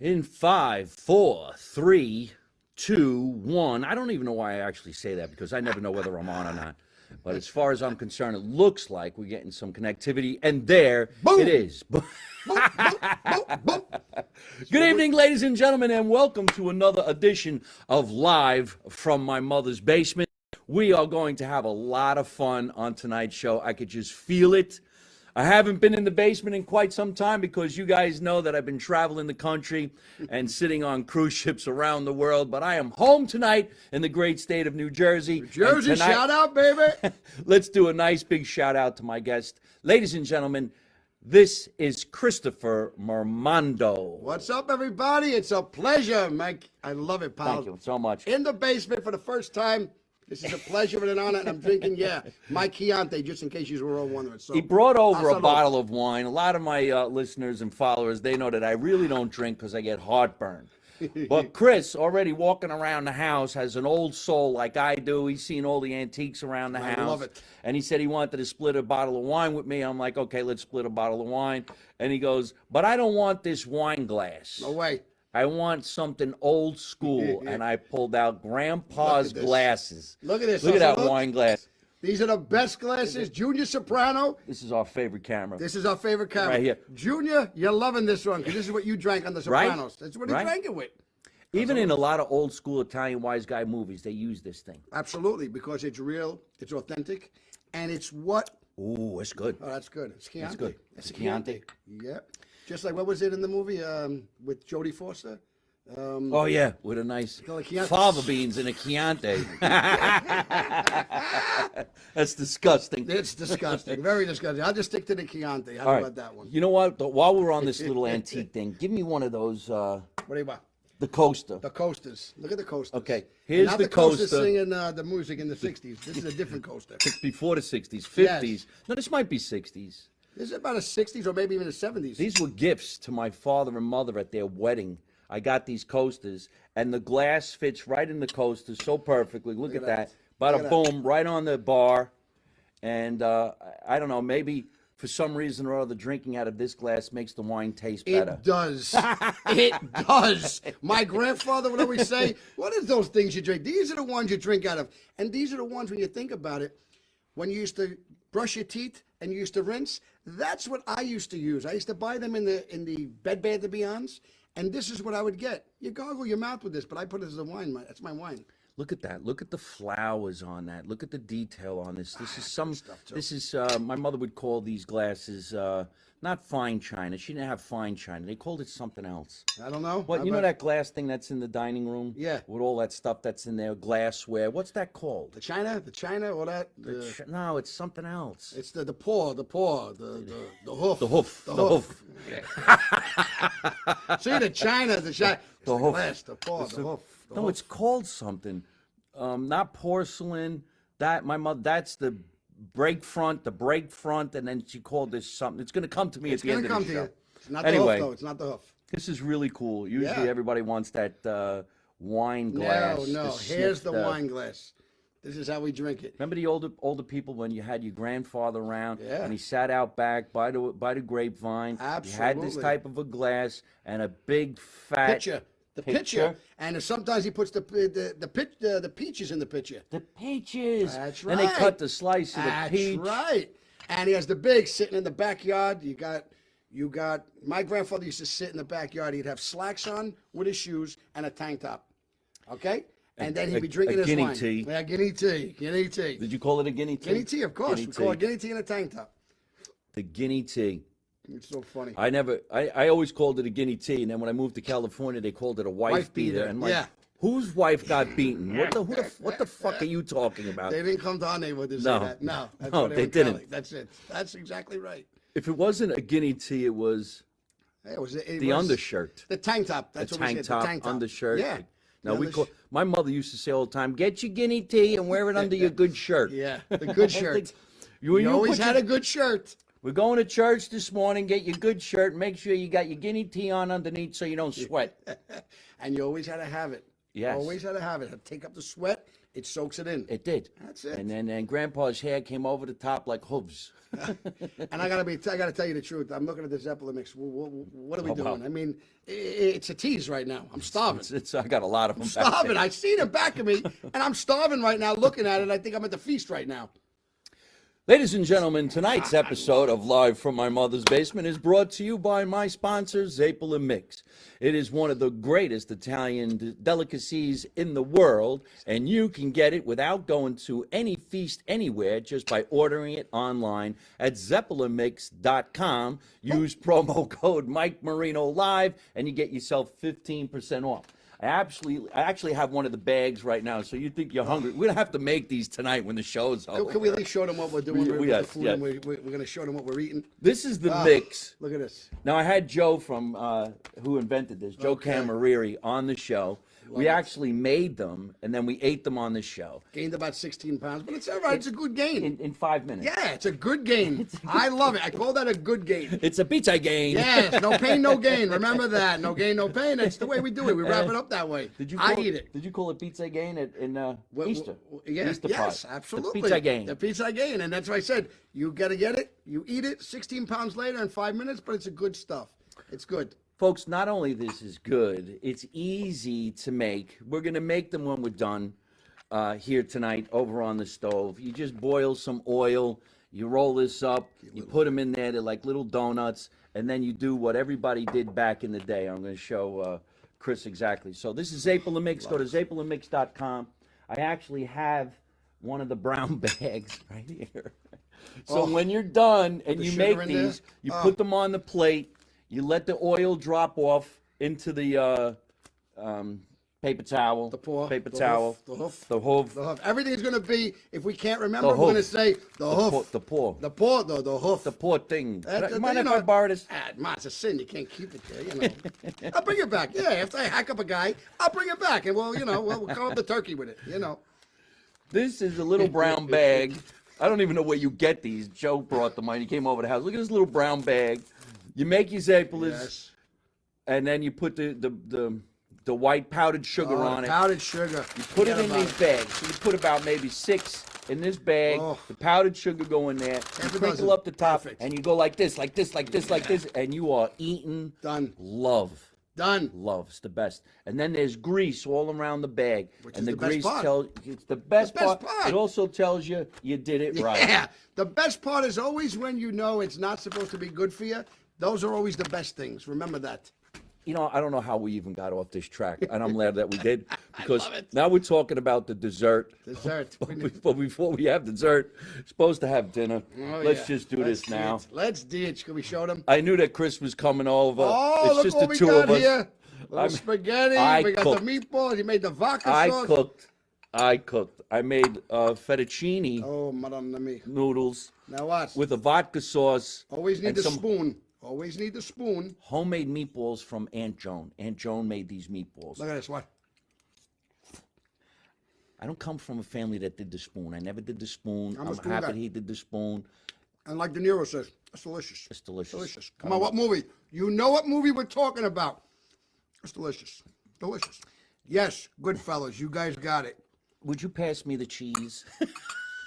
In five, four, three, two, one. I don't even know why I actually say that because I never know whether I'm on or not. But as far as I'm concerned, it looks like we're getting some connectivity, and there Boom! it is. Boom, boom, boom, boom. Good evening, ladies and gentlemen, and welcome to another edition of Live from My Mother's Basement. We are going to have a lot of fun on tonight's show. I could just feel it. I haven't been in the basement in quite some time because you guys know that I've been traveling the country and sitting on cruise ships around the world. But I am home tonight in the great state of New Jersey. New Jersey, tonight, shout out, baby. let's do a nice big shout out to my guest. Ladies and gentlemen, this is Christopher Mormando. What's up, everybody? It's a pleasure, Mike. I love it, pal. Thank you so much. In the basement for the first time. This is a pleasure and an honor, and I'm drinking, my Chianti, just in case you were all wondering. So, he brought over a bottle of wine. A lot of my listeners and followers, they know that I really don't drink because I get heartburn. But Chris, already walking around the house, has an old soul like I do. He's seen all the antiques around the house. I love it. And he said he wanted to split a bottle of wine with me. I'm like, okay, let's split a bottle of wine. And he goes, but I don't want this wine glass. No way. I want something old school. And I pulled out Grandpa's glasses. Look at this. Look at that wine glass. These are the best glasses. Junior Soprano. This is our favorite camera. This is our favorite camera. Right here. Junior, you're loving this one because this is what you drank on The Sopranos. Right? That's what he drank it with. Even in a lot of old school Italian wise guy movies, they use this thing. Absolutely, because it's real, it's authentic, and it's what? Ooh, it's good. Oh, that's good. It's Chianti. That's good. It's a Chianti. Yeah. Just like, what was it in the movie with Jodie Foster? Oh, yeah, with a nice fava beans and a Chianti. That's disgusting. It's disgusting. Very disgusting. I'll just stick to the Chianti. How about that one? You know what? While we're on this little antique thing, give me one of those. What do you want? The coaster. The coasters. Look at the coasters. Okay, here's not the coaster coaster. Singing the music in the 60s. This is a different coaster. It's before the 60s, 50s. Yes. No, this might be 60s. This is about the 60s or maybe even the 70s. These were gifts to my father and mother at their wedding. I got these coasters, and the glass fits right in the coaster so perfectly. Look at that. Bada boom, right on the bar. And I don't know, maybe for some reason or other, drinking out of this glass makes the wine taste better. It does. It does. My grandfather would always say, what is those things you drink? These are the ones you drink out of. And these are the ones, when you think about it, when you used to brush your teeth and you used to rinse, that's what I used to use. I used to buy them in the Bed Bath & Beyonds, and this is what I would get. You gargle your mouth with this, but I put it as a wine. That's my wine. Look at that. Look at the flowers on that. Look at the detail on this. This is some stuff too. This is my mother would call these glasses not fine china. She didn't have fine china. They called it something else. I don't know. What, you know that glass thing that's in the dining room? Yeah. With all that stuff that's in there, glassware. What's that called? The china, all that. No, it's something else. It's the paw, the hoof. The hoof. See, the china, the hoof. Glass, the paw, the hoof. No, it's called something. Not porcelain. That my mother. That's the brake front, and then she called this something. It's going to come to me at the end of the show. It's not the hoof, though. It's not the hoof. This is really cool. Usually everybody wants that wine glass. No. Here's the wine glass. This is how we drink it. Remember the older people when you had your grandfather around and he sat out back by the grapevine. Absolutely. He had this type of a glass and a big fat pitcher. The pitcher, and sometimes he puts the peaches in the pitcher. The peaches. That's right. And they cut the slice of the peach. That's right. And he has the big sitting in the backyard. You got. My grandfather used to sit in the backyard. He'd have slacks on with his shoes and a tank top. Okay. And then he'd be drinking his guinea wine. tea. Yeah, guinea tea. Did you call it a guinea tea? Guinea tea, of course. We call it guinea tea and a tank top. The guinea tea. It's so funny. I always called it a guinea tea, and then when I moved to California, they called it a wife beater. And like, whose wife got beaten? What the fuck are you talking about? They didn't come to our neighborhood to say that. No, they didn't. That's it. That's exactly right. If it wasn't a guinea tea, it was the undershirt. The tank top. That's what we said. The tank top. Undershirt. Yeah. No, my mother used to say all the time, get your guinea tea and wear it under your good shirt. Yeah, the good shirt. You always had a good shirt. We're going to church this morning. Get your good shirt. Make sure you got your guinea tea on underneath so you don't sweat. And you always had to have it. Yes. Always had to have it. Take up the sweat it soaks it in. It did. That's it. And then Grandpa's hair came over the top like hooves. And I gotta tell you the truth. I'm looking at the Zeppelin mix. What are we Oh, doing? wow. I mean, it's a tease right now. I'm starving. I got a lot of them. I'm starving. I see it back of me, and I'm starving right now looking at it. I think I'm at the feast right now. Ladies and gentlemen, tonight's episode of Live from My Mother's Basement is brought to you by my sponsor, Zeppelin Mix. It is one of the greatest Italian delicacies in the world, and you can get it without going to any feast anywhere just by ordering it online at zeppelinmix.com. Use promo code Mike Marino Live, and you get yourself 15% off. I actually have one of the bags right now, so you think you're hungry. We're going to have to make these tonight when the show's over. Can we at least show them what we're doing with yes, the food? yes. And we're going to show them what we're eating. This is the mix. Look at this. Now, I had Joe from, who invented this, Joe Camariri, on the show. We actually made them, and then we ate them on the show. Gained about 16 pounds, but it's all right. It's a good gain. In 5 minutes. Yeah, it's a good gain. I love it. I call that a good gain. It's a pizza gain. Yes, no pain, no gain. Remember that. No gain, no pain. That's the way we do it. We wrap it up that way. I eat it. Did you call it pizza gain in Easter? Yes, Easter yes, pie. absolutely. The pizza gain. The pizza gain. And that's what I said. You got to get it. You eat it 16 pounds later in 5 minutes, but it's a good stuff. It's good. Folks, not only this is good, it's easy to make. We're going to make them when we're done here tonight over on the stove. You just boil some oil, you roll this up, you put them in there. They're like little donuts, and then you do what everybody did back in the day. I'm going to show Chris exactly. So this is Zeppelin Mix. Go to zeppelinmix.com. I actually have one of the brown bags right here. So when you're done and you make these, you put them on the plate. You let the oil drop off into the paper towel, paper towel, the hoof. the hoof. Everything's going to be, if we can't remember, we're going to say the hoof. The paw. The paw, though, the hoof. The paw thing. Mind if you I borrow this? It's a sin. You can't keep it there, you know. I'll bring it back. Yeah, if I hack up a guy, I'll bring it back. And we'll come up the turkey with it, you know. This is a little brown bag. I don't even know where you get these. Joe brought them on. He came over the house. Look at this little brown bag. You make your Zeppelins, and then you put the white powdered sugar on it. Powdered sugar. You put it in these bags. So you put about maybe 6 in this bag. The powdered sugar go in there. You sprinkle up the top, and you go like this, like this, like this, like this, and you are eating love. Done. Love's the best. And then there's grease all around the bag. Which is the best part. It's the best part. It also tells you did it right. Yeah. The best part is always when you know it's not supposed to be good for you. Those are always the best things. Remember that. You know, I don't know how we even got off this track, and I'm glad that we did, because love it. now we're talking about the dessert. Dessert. But before we have dessert, we're supposed to have dinner. Let's just do this now. Let's do it. Can we show them? I knew that Chris was coming over. Oh, it's look just what the we two got of us. here. Little spaghetti. We got the meatballs. You made the vodka sauce. I cooked. I made fettuccine Madonna mia. noodles. Now what? With a vodka sauce. Always need the spoon. Always need the spoon. Homemade meatballs from Aunt Joan. Aunt Joan made these meatballs. Look at this. What? I don't come from a family that did the spoon. I never did the spoon. I'm spoon happy guy. he did the spoon. And like De Niro says, it's delicious. It's delicious. Delicious. Come on, what movie? You know what movie we're talking about. It's delicious. Delicious. Yes, Goodfellas. You guys got it. Would you pass me the cheese?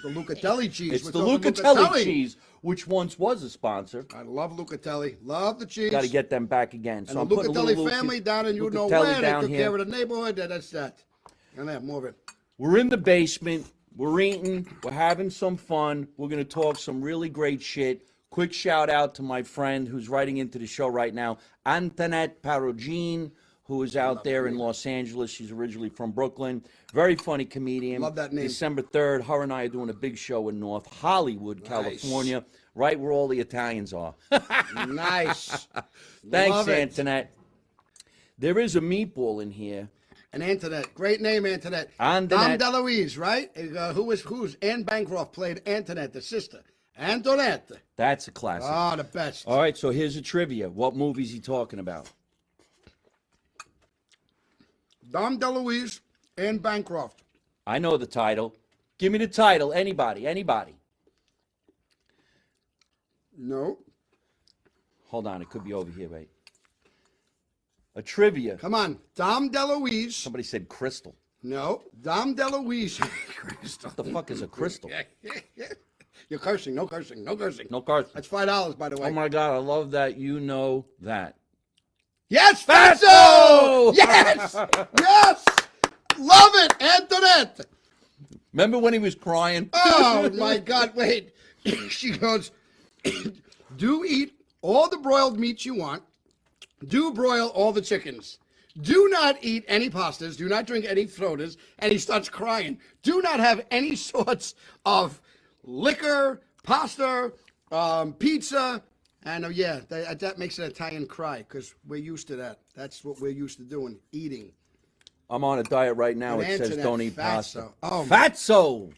The Lucatelli cheese. It's the Lucatelli cheese, which once was a sponsor. I love Lucatelli. Love the cheese. Got to get them back again. And So the I'm putting a little Lucatelli family down in Lucatelli where they down took here. care of the neighborhood. That's that. And they have more of it. We're in the basement. We're eating. We're having some fun. We're going to talk some really great shit. Quick shout out to my friend who's writing into the show right now, Antoinette Parogine, who is out there in Los Angeles. She's originally from Brooklyn. Very funny comedian. Love that name. December 3rd, her and I are doing a big show in North Hollywood, California, right where all the Italians are. Nice. Thanks, Love it. Antoinette. There is a meatball in here. And Antoinette. Great name, Antoinette. Antoinette. Dom DeLuise, right? Who's Anne Bancroft played Antoinette, the sister. Antoinette. That's a classic. Oh, the best. All right, so here's a trivia. What movie is he talking about? Dom DeLuise, Anne Bancroft. I know the title. Give me the title. Anybody. No. Hold on. It could be over here, right? A trivia. Come on. Dom DeLuise. Somebody said Crystal. No, Dom DeLuise. What the fuck is a crystal? You're cursing. No cursing. No cursing. No cards. That's $5, by the way. Oh my God, I love that you know that. Yes, Fatso! Fatso! Yes! Yes! Love it, Antoinette! Remember when he was crying? Oh, my God, wait. She goes, do eat all the broiled meats you want. Do broil all the chickens. Do not eat any pastas. Do not drink any sodas. And he starts crying. Do not have any sorts of liquor, pasta, pizza. And that makes an Italian cry because we're used to that. That's what we're used to doing, eating. I'm on a diet right now. An It says Antoinette don't eat Fatso. pasta. Oh, Fatso!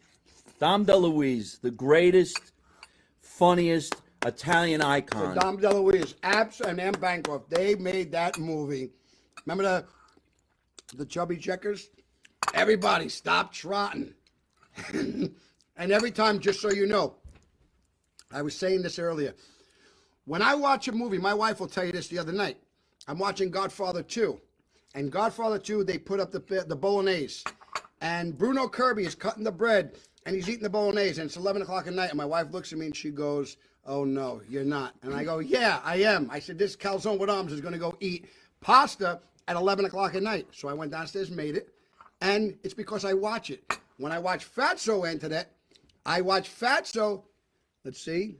Dom DeLuise, the greatest, funniest Italian icon. Dom DeLuise, and Anne Bancroft, they made that movie. Remember the Chubby Checkers? Everybody stop trotting. And every time, just so you know, I was saying this earlier. When I watch a movie, my wife will tell you this the other night. I'm watching Godfather 2. And Godfather 2, they put up the bolognese. And Bruno Kirby is cutting the bread, and he's eating the bolognese, and it's 11 o'clock at night, and my wife looks at me, and she goes, oh, no, you're not. And I go, yeah, I am. I said, this calzone with arms is going to go eat pasta at 11 o'clock at night. So I went downstairs, made it, and it's because I watch it. When I watch Fatso Antoinette, I watch Fatso. Let's see.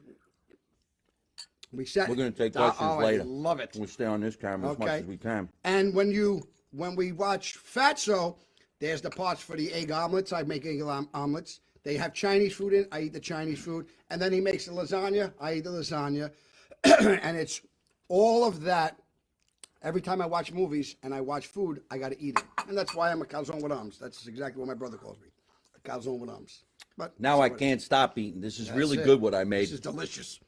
We're going to take questions later. I love it. We'll stay on this camera as much as we can. And when we watch Fatso, there's the parts for the egg omelets. I make egg omelets. They have Chinese food in. I eat the Chinese food. And then he makes the lasagna. I eat the lasagna. And it's all of that. Every time I watch movies and I watch food, I got to eat it. And that's why I'm a calzone with arms. That's exactly what my brother calls me. A calzone with arms. But now I can't stop eating. This is really good what I made. This is delicious.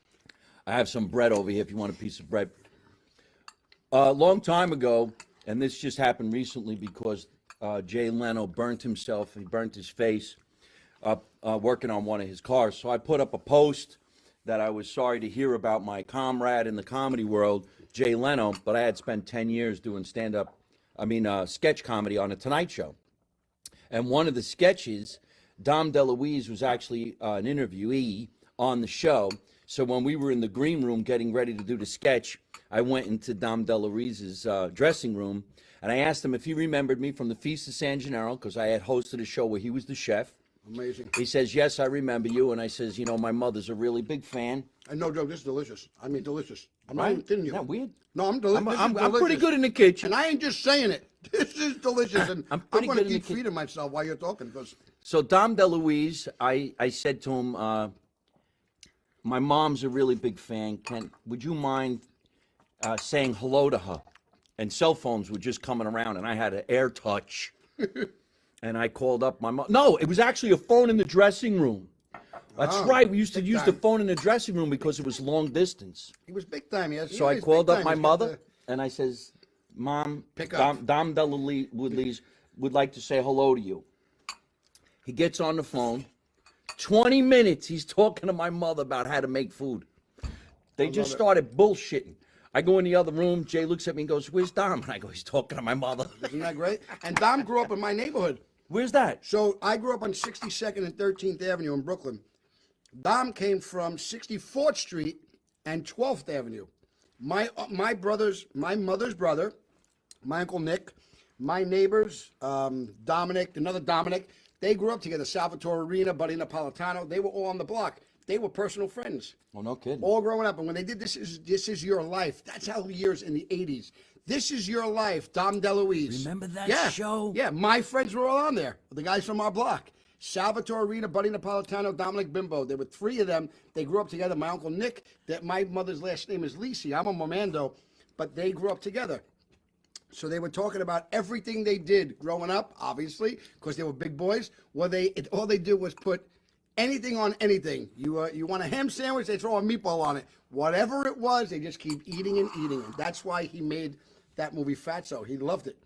I have some bread over here if you want a piece of bread. A long time ago, and this just happened recently because Jay Leno burnt himself. He burnt his face working on one of his cars. So I put up a post that I was sorry to hear about my comrade in the comedy world, Jay Leno, but I had spent 10 years doing sketch comedy on a Tonight Show. And one of the sketches, Dom DeLuise was actually an interviewee on the show. So when we were in the green room getting ready to do the sketch, I went into Dom DeLuise's dressing room, and I asked him if he remembered me from the Feast of San Gennaro, because I had hosted a show where he was the chef. Amazing. He says, yes, I remember you. And I says, my mother's a really big fan. And no joke, this is delicious. I mean, delicious. I'm not even kidding you. Isn't that weird? No, I'm delicious. I'm pretty good in the kitchen. And I ain't just saying it. This is delicious. And I'm I'm pretty going good to in the keep feeding myself while you're talking. Because So Dom DeLuise, I said to him, my mom's a really big fan. Would you mind saying hello to her? And cell phones were just coming around, and I had an air touch. And I called up my mom. No, it was actually a phone in the dressing room. That's right. We used to use the phone in the dressing room because it was long distance. he was big time. So I called up my mother, and I says, Mom, Pick up. Dom DeLuise would like to say hello to you. He gets on the phone. 20 minutes, he's talking to my mother about how to make food. They just started bullshitting. I go in the other room. Jay looks at me and goes, where's Dom? And I go, he's talking to my mother. Isn't that great? And Dom grew up in my neighborhood. Where's that? So I grew up on 62nd and 13th Avenue in Brooklyn. Dom came from 64th Street and 12th Avenue. My mother's brother, my Uncle Nick, my neighbors, Dominic, another Dominic, they grew up together. Salvatore Arena, Buddy Napolitano, they were all on the block. They were personal friends. Oh, no kidding. All growing up. And when they did This Is Your Life, that's how years in the 80s. This Is Your Life, Dom DeLuise. Remember that show? Yeah, my friends were all on there. The guys from our block. Salvatore Arena, Buddy Napolitano, Dominic Bimbo. There were three of them. They grew up together. My Uncle Nick, my mother's last name is Lisi. I'm a Mormando, but they grew up together. So they were talking about everything they did growing up, obviously, because they were big boys. All they did was put anything on anything. You want a ham sandwich, they throw a meatball on it. Whatever it was, they just keep eating and eating it. That's why he made that movie Fatso. He loved it.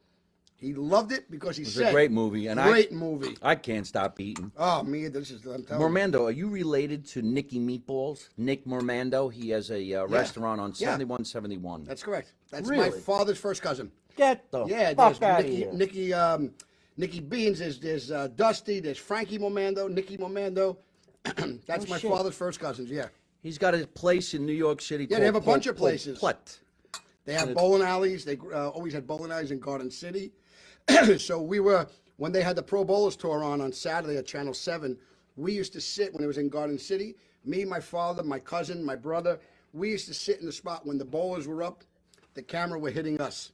He loved it because he said It's a great movie. And great movie. I can't stop eating. Oh, me, I'm telling you. Mormando, are you related to Nicky Meatballs? Nick Mormando? He has a restaurant on 7171. That's correct. That's Really? my father's first cousin. Get the Yeah, fuck there's out of here. Nicky Beans, there's Dusty, there's Frankie Mormando, Nicky Mormando. That's my shit. father's first cousins, yeah. He's got a place in New York City. Yeah, they have a bunch of places. Plet. They have bowling alleys. They always had bowling alleys in Garden City. So when they had the Pro Bowlers tour on Saturday at Channel 7, we used to sit when it was in Garden City. Me, my father, my cousin, my brother, we used to sit in the spot when the bowlers were up. The camera were hitting us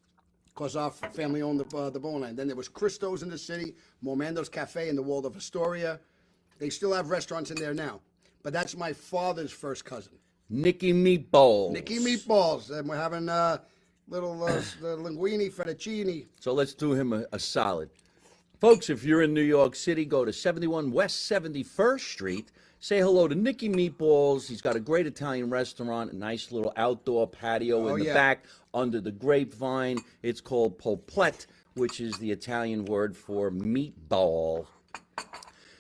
because our family owned the bowling alley. Then there was Cristo's in the city, Mormando's Cafe in the Waldorf Astoria. They still have restaurants in there now. But that's my father's first cousin. Nicky Meatballs. Nicky Meatballs. And we're having little linguine, fettuccine. So let's do him a solid. Folks, if you're in New York City, go to 71 West 71st Street. Say hello to Nicky Meatballs. He's got a great Italian restaurant, a nice little outdoor patio in the back under the grapevine. It's called Poplet, which is the Italian word for meatball.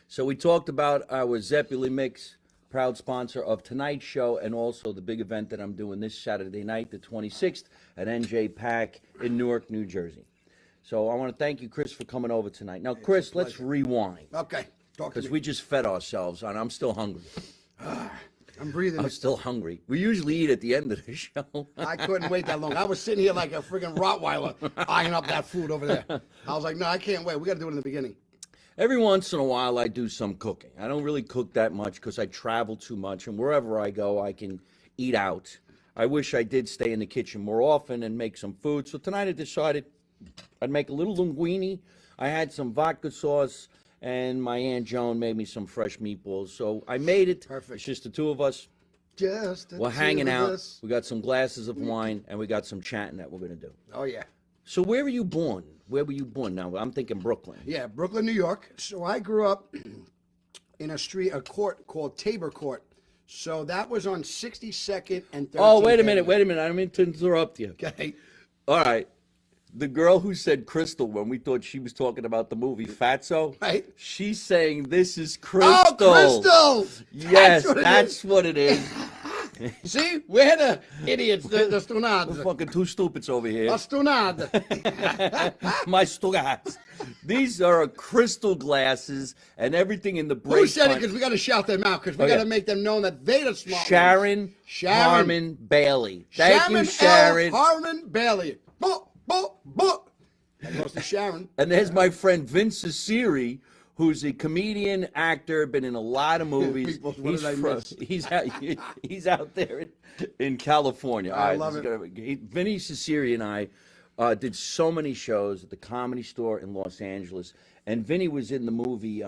So we talked about our Zeppeli Mix, proud sponsor of tonight's show, and also the big event that I'm doing this Saturday night, the 26th, at NJ Pack in Newark, New Jersey. So I want to thank you, Chris, for coming over tonight. Now, Chris, let's rewind. Okay. Because we just fed ourselves, and I'm still hungry. I'm breathing. I'm still hungry. We usually eat at the end of the show. I couldn't wait that long. I was sitting here like a friggin' Rottweiler eyeing up that food over there. I was like, no, I can't wait. We got to do it in the beginning. Every once in a while, I do some cooking. I don't really cook that much because I travel too much, and wherever I go, I can eat out. I wish I did stay in the kitchen more often and make some food. So tonight I decided I'd make a little linguine. I had some vodka sauce, and my Aunt Joan made me some fresh meatballs. So I made it. Perfect. It's just the two of us. We're hanging out. We got some glasses of wine, and we got some chatting that we're going to do. Oh, yeah. So where were you born? Where were you born? Now, I'm thinking Brooklyn. Yeah, Brooklyn, New York. So I grew up in a court called Tabor Court. So that was on 62nd and 13th. Oh, wait a minute. I don't mean to interrupt you. Okay. All right. The girl who said Crystal when we thought she was talking about the movie Fatso, Right. she's saying this is Crystal. Oh, Crystal! Yes, that's what it is. See? We're the idiots, the We're stunads. fucking two stupids over here. A stunad. My stugats. These are crystal glasses and everything in the break. Who said it? Because we got to shout them out, because we got to make them known that they're the smart ones. Sharon Harmon Bailey. Thank you, Sharon. Harmon Bailey. That goes to Sharon. And there's my friend Vince Ciceri, who's a comedian, actor, been in a lot of movies. He's out there in California. I love it. Vinny Ciceri and I did so many shows at the Comedy Store in Los Angeles. And Vinny was in the movie,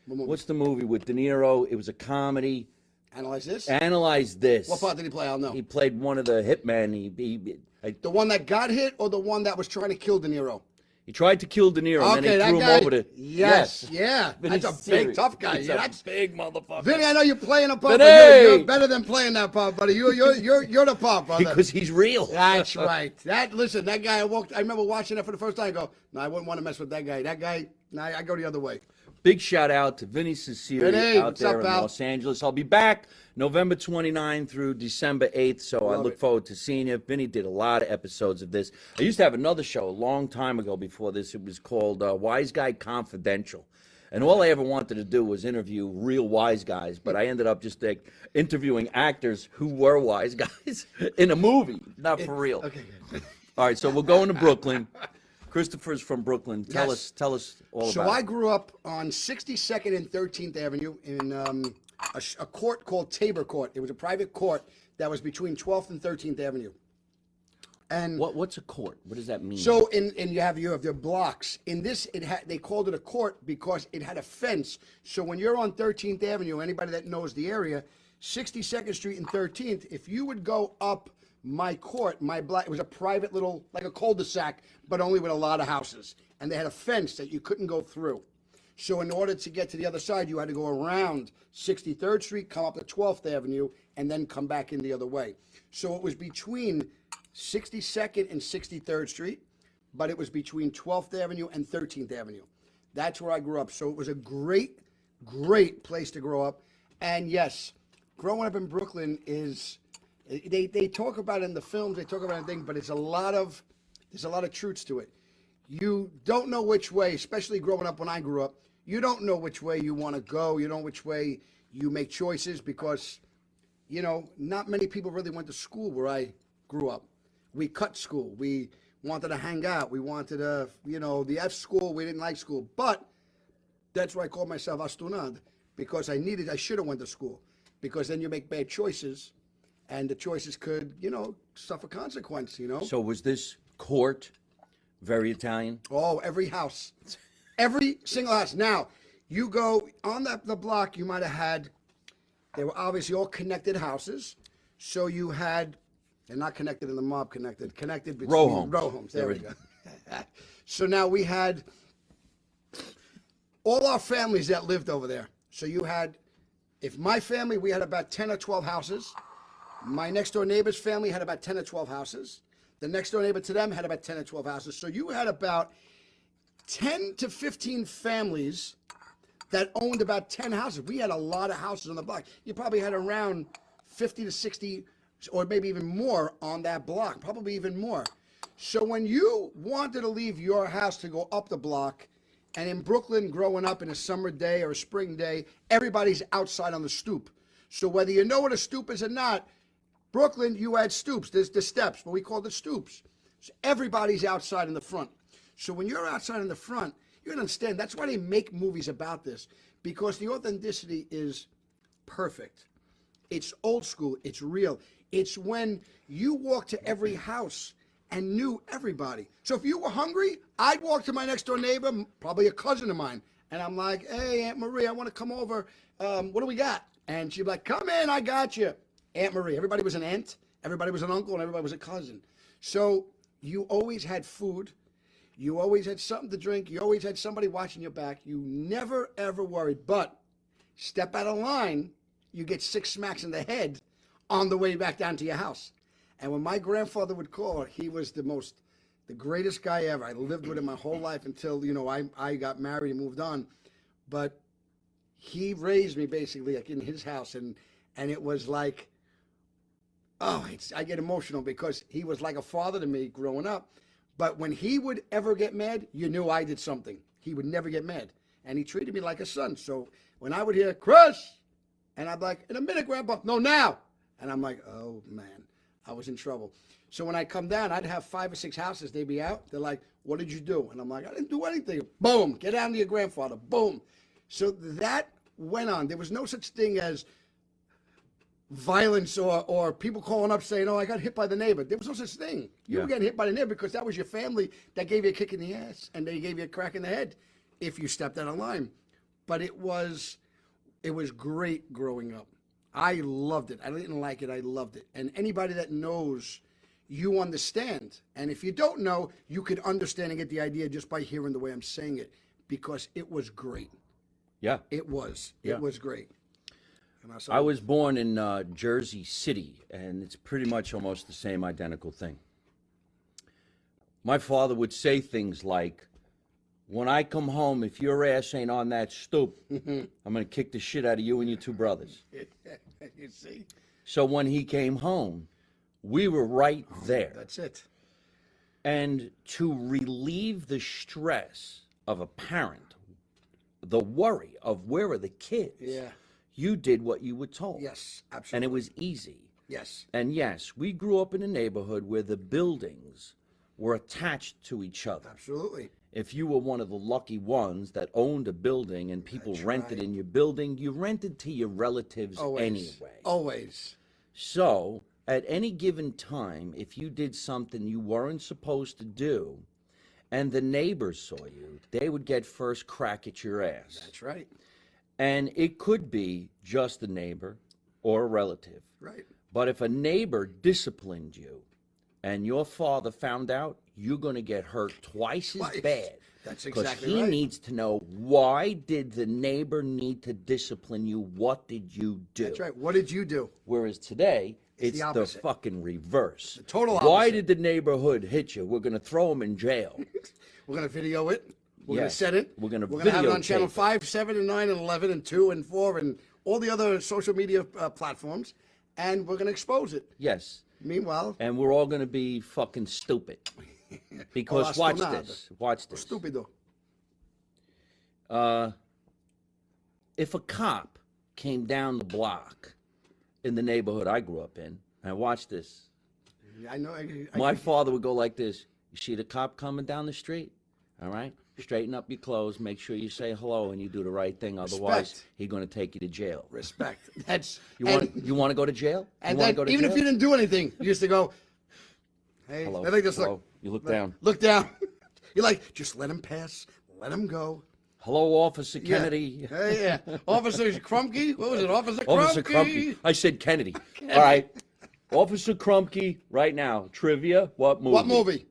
what's the movie with De Niro? It was a comedy. Analyze This? Analyze This. What part did he play? I'll know. He played one of the hitmen. The one that got hit or the one that was trying to kill De Niro? He tried to kill De Niro, and then they threw him over to... Yes, yeah. That's a big, tough guy. He's That's a big motherfucker. Vinny, I know you're playing a part, Vinny! but you're better than playing that part, buddy. You're the part, brother. Because he's real. That's right. Listen, that guy, I remember watching that for the first time. I go, no, I wouldn't want to mess with that guy. That guy, no, I go the other way. Big shout out to Vinny Ciceri out there in Los Angeles. I'll be back November 29 through December 8th, so I look forward to seeing you. Vinny did a lot of episodes of this. I used to have another show a long time ago before this. It was called Wise Guy Confidential. And all I ever wanted to do was interview real wise guys, but I ended up just interviewing actors who were wise guys in a movie, not for real. Okay. All right, so we're going to Brooklyn. Christopher's from Brooklyn. Tell us all about it. So I grew up on 62nd and 13th Avenue in a court called Tabor Court. It was a private court that was between 12th and 13th Avenue. And what's a court? What does that mean? So you have your blocks. In this, they called it a court because it had a fence. So when you're on 13th Avenue, anybody that knows the area, 62nd Street and 13th, if you would go up my court, it was a private little, like a cul-de-sac, but only with a lot of houses. And they had a fence that you couldn't go through. So in order to get to the other side, you had to go around 63rd Street, come up to 12th Avenue, and then come back in the other way. So it was between 62nd and 63rd Street, but it was between 12th Avenue and 13th Avenue. That's where I grew up. So it was a great, great place to grow up. And yes, growing up in Brooklyn is... They talk about it in the films, they talk about everything, but there's a lot of truths to it. you don't know which way, especially growing up when I grew up, you don't know which way you want to go. You don't know which way you make choices because, not many people really went to school where I grew up. We cut school. We wanted to hang out. We wanted to, the F school. We didn't like school. But that's why I called myself Astunad, because I should have went to school, because then you make bad choices and the choices could, suffer consequence, So was this court very Italian? Oh, every house. Every single house. Now, you go on the block, you might have had, they were obviously all connected houses. So you had, they're not connected in the mob, connected between row homes. Row homes. There we go. So now we had all our families that lived over there. So you had, if my family, we had about 10 or 12 houses. My next door neighbor's family had about 10 or 12 houses. The next door neighbor to them had about 10 or 12 houses. So you had about 10 to 15 families that owned about 10 houses. We had a lot of houses on the block. You probably had around 50 to 60 or maybe even more on that block, probably even more. So when you wanted to leave your house to go up the block, and in Brooklyn, growing up in a summer day or a spring day, everybody's outside on the stoop. So whether you know what a stoop is or not, Brooklyn, you had stoops. There's the steps, what we call the stoops. So everybody's outside in the front. So when you're outside in the front, you understand. That's why they make movies about this, because the authenticity is perfect. It's old school. It's real. It's when you walk to every house and knew everybody. So if you were hungry, I'd walk to my next door neighbor, probably a cousin of mine, and I'm like, hey, Aunt Marie, I want to come over. What do we got? And she'd be like, come in, I got you. Aunt Marie. Everybody was an aunt, everybody was an uncle, and everybody was a cousin. So you always had food. You always had something to drink. You always had somebody watching your back. You never, ever worried. But step out of line, you get 6 smacks in the head on the way back down to your house. And when my grandfather would call, he was the greatest guy ever. I lived with him my whole life until, I got married and moved on. But he raised me basically like in his house. And it was like, I get emotional because he was like a father to me growing up. But when he would ever get mad, you knew I did something. He would never get mad. And he treated me like a son. So when I would hear, Chris, and I'd be like, in a minute, Grandpa, no, now. And I'm like, oh, man, I was in trouble. So when I come down, I'd have 5 or 6 houses. They'd be out. They're like, what did you do? And I'm like, I didn't do anything. Boom, get down to your grandfather. Boom. So that went on. There was no such thing as violence or people calling up saying, oh, I got hit by the neighbor. There was no such thing. You were getting hit by the neighbor because that was your family that gave you a kick in the ass and they gave you a crack in the head if you stepped out of line. But it was great growing up. I loved it. I didn't like it. I loved it. And anybody that knows, you understand. And if you don't know, you could understand and get the idea just by hearing the way I'm saying it, because it was great. Yeah. It was. Yeah. It was great. I was born in Jersey City, and it's pretty much almost the same identical thing. My father would say things like, when I come home, if your ass ain't on that stoop, I'm going to kick the shit out of you and your 2 brothers. You see? So when he came home, we were right there. That's it. And to relieve the stress of a parent, the worry of where are the kids, you did what you were told. Yes, absolutely. And it was easy. Yes. And yes, we grew up in a neighborhood where the buildings were attached to each other. Absolutely. If you were one of the lucky ones that owned a building and people rented in your building, you rented to your relatives anyway. Always. So, at any given time, if you did something you weren't supposed to do, and the neighbors saw you, they would get first crack at your ass. That's right. And it could be just a neighbor or a relative. Right. But if a neighbor disciplined you and your father found out, you're going to get hurt twice as bad. That's exactly Because he right. needs to know, why did the neighbor need to discipline you? What did you do? That's right. What did you do? Whereas today, it's the the opposite. fucking reverse. The total Why opposite. did the neighborhood hit you? We're going to throw him in jail. We're going to video it. We're going to Yes. set it. We're gonna have it on videotape channel it. 5, 7, and 9, and 11, and 2, and 4, and all the other social media platforms, and we're going to expose it. Yes. Meanwhile, And we're all going to be fucking stupid. Because Hola, watch stonado. this. Watch this. Stupido. If a cop came down the block in the neighborhood I grew up in, and watch this, I know. my father would go like this. You see the cop coming down the street? All right? Straighten up your clothes. Make sure you say hello and you do the right thing. Otherwise, Respect. he's going to take you to jail. Respect. That's You want to go to jail? And you want then, to go to even jail? if you didn't do anything, you used to go, hey, Hello. I think this Hello. You look down. Look down. You're like, just let him pass. Let him go. Hello, Officer Kennedy. Hey, yeah. Officer Krumke? What was it? Officer Krumke? Officer Krumke. I said Kennedy. All right. Officer Krumke, right now. Trivia. What movie? What movie?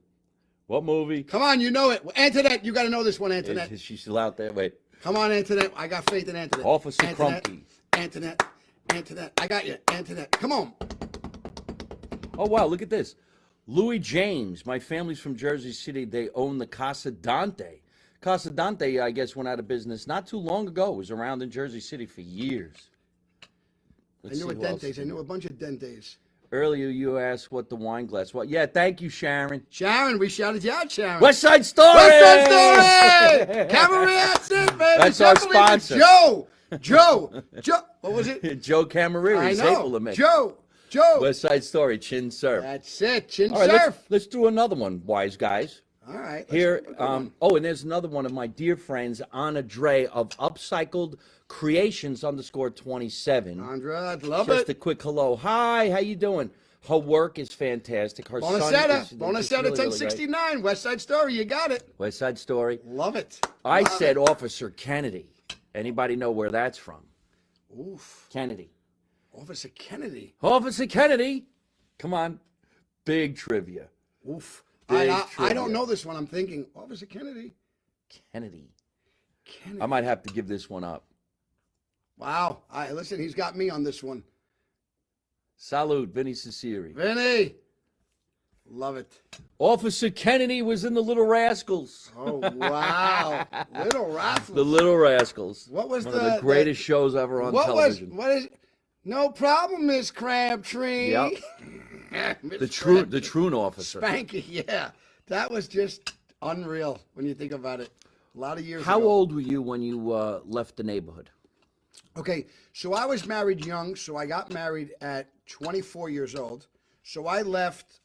What movie? Come on, you know it. Antoinette, you got to know this one, Antoinette. Is she still out there? Wait. Come on, Antoinette. I got faith in Antoinette. Officer Antoinette, Krumke. Antoinette. Antoinette. I got you. Antoinette. Come on. Oh, wow. Look at this. Louis James. My family's from Jersey City. They own the Casa Dante. Casa Dante, I guess, went out of business not too long ago. It was around in Jersey City for years. I knew a Dentes. I knew a bunch of Dentes. Earlier, you asked what the wine glass was. Yeah, thank you, Sharon. Sharon, we shouted you out, Sharon. West Side Story! West Side Story! Cabaret, that's it, baby. That's our Can't believe it. sponsor. Joe. What was it? Joe Camareri. I Able to know. make. Joe. West Side Story, Chin Surf. That's it. Chin All right, surf. let's do another one, wise guys. All right. Here, and there's another one of my dear friends, Anna Dre of Upcycled Creations _27. Andra, I love Just a it. quick hello. Hi, how you doing? Her work is fantastic. Her son Bonacetta. is Bonacetta really, really great. 1069. West Side Story. You got it. West Side Story. Love it. I Love said it. Officer Kennedy. Anybody know where that's from? Oof. Kennedy. Officer Kennedy. Officer Kennedy. Come on. Big trivia. Oof. Big I trivia. don't know this one. I'm thinking, Officer Kennedy. Kennedy. Kennedy. I might have to give this one up. Wow. Listen, he's got me on this one. Salute, Vinny Ciceri. Vinny. Love it. Officer Kennedy was in the Little Rascals. Oh, wow. Little Rascals. The Little Rascals. What was one of the greatest shows ever on television? What is no problem, Miss Crabtree. Yep. Miss The Troon officer. Spanky, yeah. That was just unreal when you think about it. A lot of years How ago. old were you when you left the neighborhood? Okay, so I was married young, so I got married at 24 years old. So I left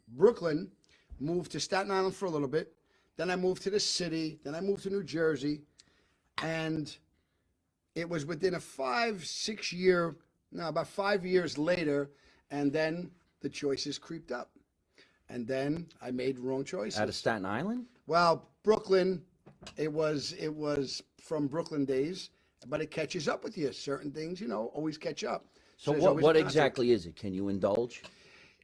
Brooklyn, moved to Staten Island for a little bit. Then I moved to the city. Then I moved to New Jersey. And it was within a 5 years later. And then the choices creeped up. And then I made wrong choices. Out of Staten Island? Well, Brooklyn, it was from Brooklyn days, but it catches up with you. Certain things, always catch up. So there's what always what a conflict. exactly is it? Can you indulge?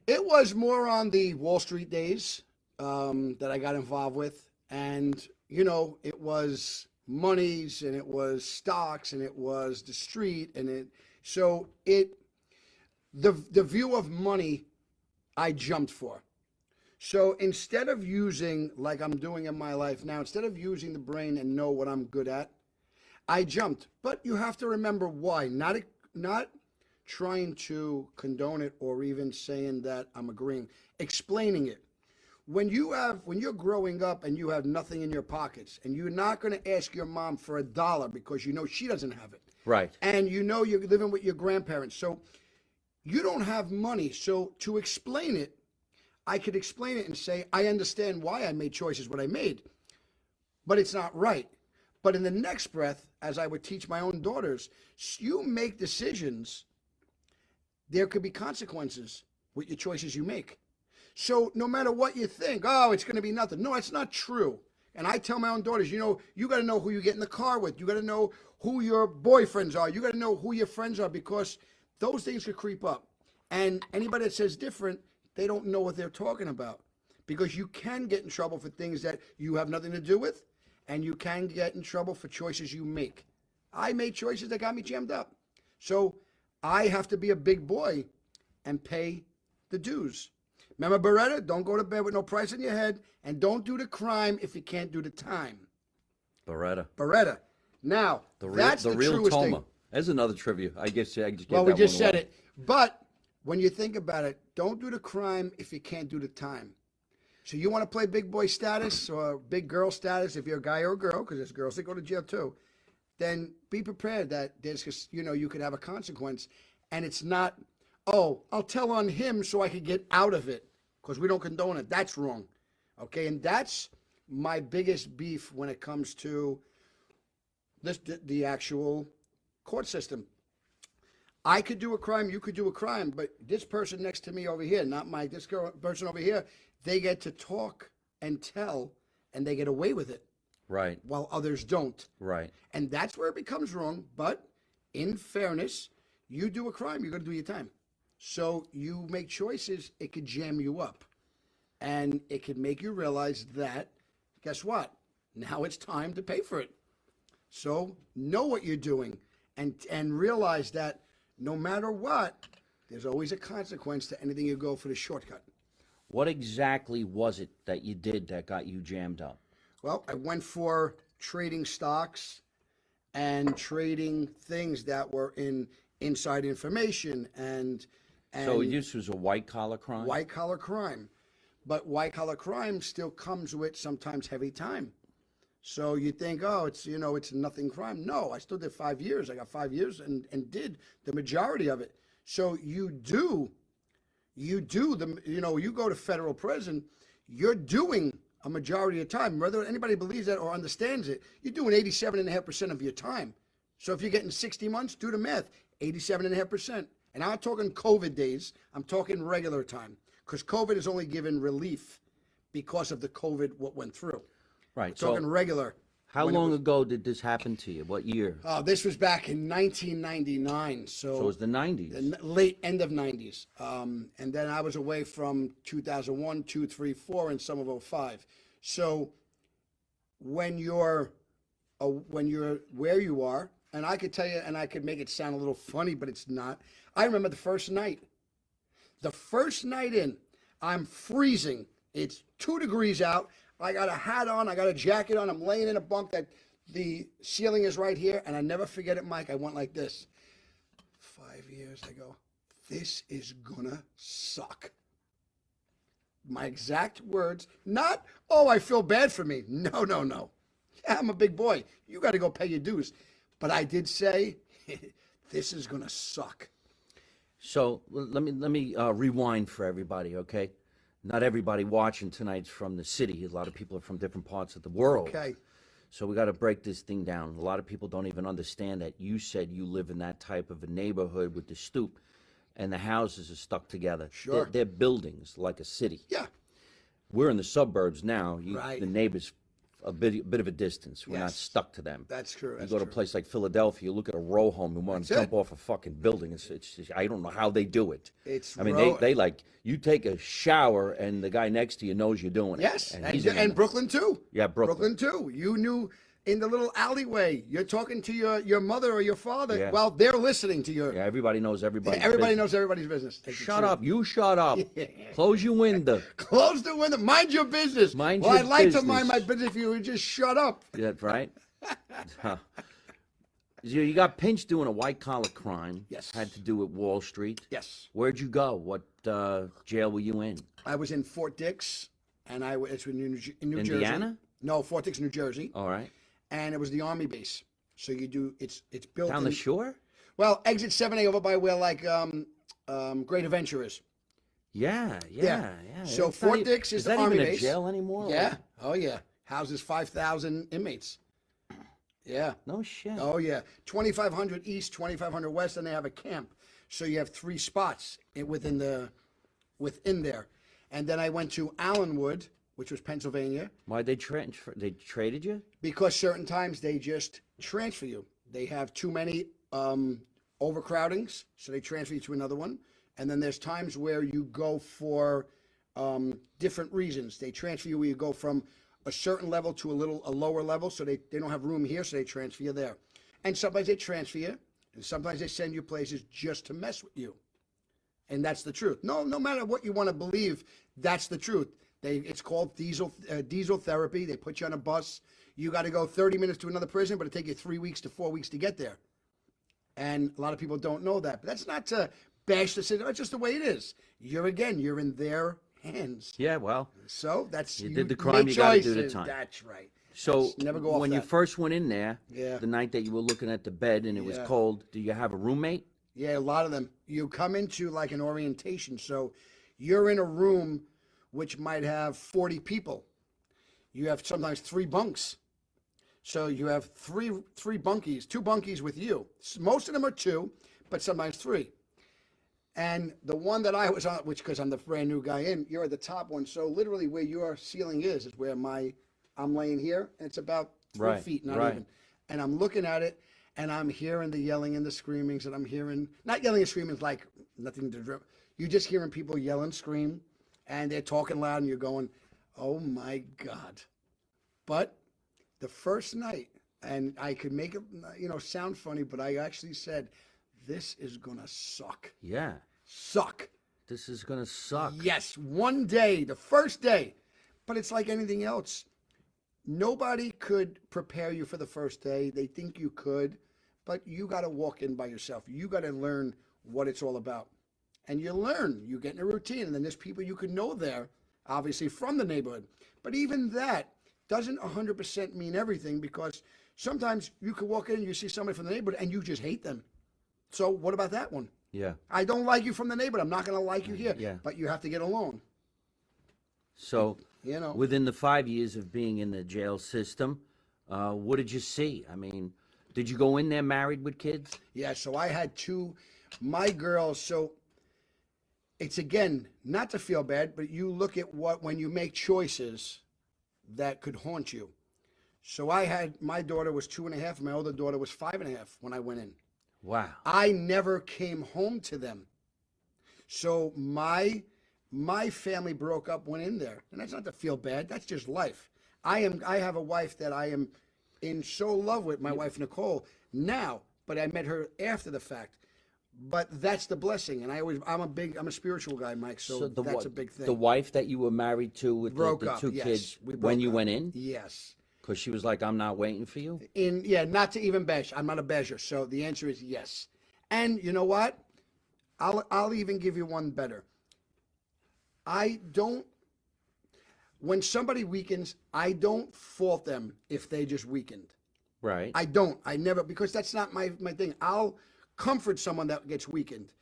It was more on the Wall Street days that I got involved with. And, it was monies and it was stocks and it was the street. And the view of money, I jumped for. So instead of using, like I'm doing in my life now, instead of using the brain and know what I'm good at, I jumped. But you have to remember why. Not trying to condone it or even saying that I'm agreeing. Explaining it. When you're growing up and you have nothing in your pockets and you're not going to ask your mom for $1 because she doesn't have it. Right. And you're living with your grandparents. So you don't have money. So to explain it, I could explain it and say, I understand why I made choices what I made, but it's not right. But in the next breath, as I would teach my own daughters, you make decisions, there could be consequences with your choices you make. So no matter what you think, it's going to be nothing. No, it's not true. And I tell my own daughters, you got to know who you get in the car with. You got to know who your boyfriends are. You got to know who your friends are, because those things could creep up. And anybody that says different, they don't know what they're talking about, because you can get in trouble for things that you have nothing to do with, and you can get in trouble for choices you make. I made choices that got me jammed up. So I have to be a big boy and pay the dues. Remember Beretta? Don't go to bed with no price on your head, and don't do the crime if you can't do the time. Beretta. Now, that's the real truest Toma. thing. There's another trivia. I guess I just Well, we just said it. But when you think about it, don't do the crime if you can't do the time. So you want to play big boy status or big girl status if you're a guy or a girl, because there's girls that go to jail too, then be prepared that there's, you could have a consequence. And it's not, oh, I'll tell on him so I could get out of it, because we don't condone it. That's wrong. Okay, and that's my biggest beef when it comes to the actual court system. I could do a crime, you could do a crime, but this person next to me over here, this person over here, they get to talk and tell, and they get away with it. Right. While others don't. Right. And that's where it becomes wrong. But in fairness, you do a crime, you're going to do your time. So you make choices, it could jam you up. And it could make you realize that, guess what? Now it's time to pay for it. So know what you're doing and realize that no matter what, there's always a consequence to anything you go for the shortcut. What exactly was it that you did that got you jammed up? Well, I went for trading stocks and trading things that were in inside information and so this was a white collar crime? White collar crime. But white collar crime still comes with sometimes heavy time. So you think, oh, it's nothing crime. No, I still did 5 years. I got 5 years and did the majority of it. So you go to federal prison, you're doing a majority of time. Whether anybody believes that or understands it, you're doing 87.5% of your time. So if you're getting 60 months, do the math, 87.5%. And I'm not talking COVID days, I'm talking regular time. Because COVID is only given relief because of the COVID, what went through. Right. So, talking regular. How long ago did this happen to you? What year? This was back in 1999. So it was the 90s. The late end of 90s. And then I was away from 2001, 2, 3, 4, and some of 05. So when you're where you are, and I could tell you, and I could make it sound a little funny, but it's not. I remember the first night. The first night in, I'm freezing. It's 2 degrees out. I got a hat on. I got a jacket on. I'm laying in a bunk that the ceiling is right here. And I never forget it, Mike. I went like this. 5 years. I go, this is gonna suck. My exact words. Not, oh, I feel bad for me. No. Yeah, I'm a big boy. You got to go pay your dues. But I did say, this is gonna suck. So let me rewind for everybody, okay? Not everybody watching tonight's from the city. A lot of people are from different parts of the world. Okay. So we got to break this thing down. A lot of people don't even understand that you said you live in that type of a neighborhood with the stoop, and the houses are stuck together. Sure. They're buildings like a city. Yeah. We're in the suburbs now. Right. The neighbors a bit of a distance. We're not Yes. stuck to them. That's true. You go to a place like Philadelphia, you look at a row home and want to jump it. off a fucking building. It's just, I don't know how they do it. It's I mean, row- they like, you take a shower and the guy next to you knows you're doing it. Yes, he's in and Brooklyn too. Yeah, Brooklyn. too. You knew in the little alleyway. You're talking to your mother or your father. Yeah. Well, they're listening to you. Yeah, everybody knows everybody. Everybody knows everybody's business. Shut up. You shut up. Close your window. Close the window. Mind your business. Mind well, your I'd like business. to mind my business if you would just shut up. That's right. Huh. You got pinched doing a white collar crime. Yes. Had to do with Wall Street. Yes. Where'd you go? What jail were you in? I was in Fort Dix, and it's in New Jersey. Indiana? No, Fort Dix, New Jersey. All right. And it was the Army base. So it's built Down the shore? Well, exit 7A over by where Great Adventure is. Yeah. So It's Fort not Dix is the that Army even base. a jail anymore? Yeah. Oh yeah. Houses 5,000 inmates. Yeah. No shit. Oh yeah. 2,500 east, 2,500 west, and they have a camp. So you have 3 spots within there. And then I went to Allenwood, which was Pennsylvania, Why'd they transfer? They traded you? because certain times they just transfer you. They have too many overcrowdings, so they transfer you to another one. And then there's times where you go for different reasons. They transfer you where you go from a certain level to a lower level, so they don't have room here, so they transfer you there. And sometimes they transfer you, and sometimes they send you places just to mess with you. And that's the truth. No matter what you want to believe, that's the truth. It's called diesel therapy. They put you on a bus. You got to go 30 minutes to another prison, but it take you 3 weeks to 4 weeks to get there. And a lot of people don't know that. But that's not to bash the system. That's just the way it is. You're in their hands. Yeah, well, So that's you did the crime, make you gotta do the choices. time. That's right. So Never go off when you that. first went in there, Yeah. the night that you were looking at the bed and it was Yeah. cold, do you have a roommate? Yeah, a lot of them. You come into like an orientation. So you're in a room which might have 40 people. You have sometimes 3 bunks. So you have three bunkies, 2 bunkies with you. Most of them are 2, but sometimes 3. And the one that I was on, which because I'm the brand new guy in, you're at the top one. So literally where your ceiling is where I'm laying here, and it's about 3 feet, not even. And I'm looking at it, and I'm hearing the yelling and the screamings, and I'm hearing, not yelling and screaming like nothing to do. You're just hearing people yell and scream, and they're talking loud, and you're going, oh my God. But the first night, and I could make it, sound funny, but I actually said, this is going to suck. Yeah. Suck. This is going to suck. Yes, one day, the first day. But it's like anything else. Nobody could prepare you for the first day. They think you could, but you got to walk in by yourself. You got to learn what it's all about. And you learn. You get in a routine. And then there's people you can know there, obviously from the neighborhood. But even that doesn't 100% mean everything, because sometimes you could walk in and you see somebody from the neighborhood and you just hate them. So what about that one? Yeah. I don't like you from the neighborhood. I'm not going to like you here. Yeah. But you have to get along. So, Within the 5 years of being in the jail system, what did you see? I mean, did you go in there married with kids? Yeah, so I had 2, my girls. So it's, again, not to feel bad, but you look at when you make choices that could haunt you. So my daughter was 2.5, my older daughter was 5.5 when I went in. Wow. I never came home to them. So my family broke up, went in there. And that's not to feel bad. That's just life. I have a wife that I am in so love with, my wife Nicole, now, but I met her after the fact. But that's the blessing. And I'm a spiritual guy, Mike, so that's a big thing. The wife that you were married to with broke the up, 2 yes. kids, We broke when you up. went in? Yes. Because she was like, I'm not waiting for you? Not to even bash. I'm not a basher. So the answer is yes. And you know what? I'll even give you one better. When somebody weakens, I don't fault them if they just weakened. Right. I don't. I never, because that's not my thing. I'll comfort someone that gets weakened.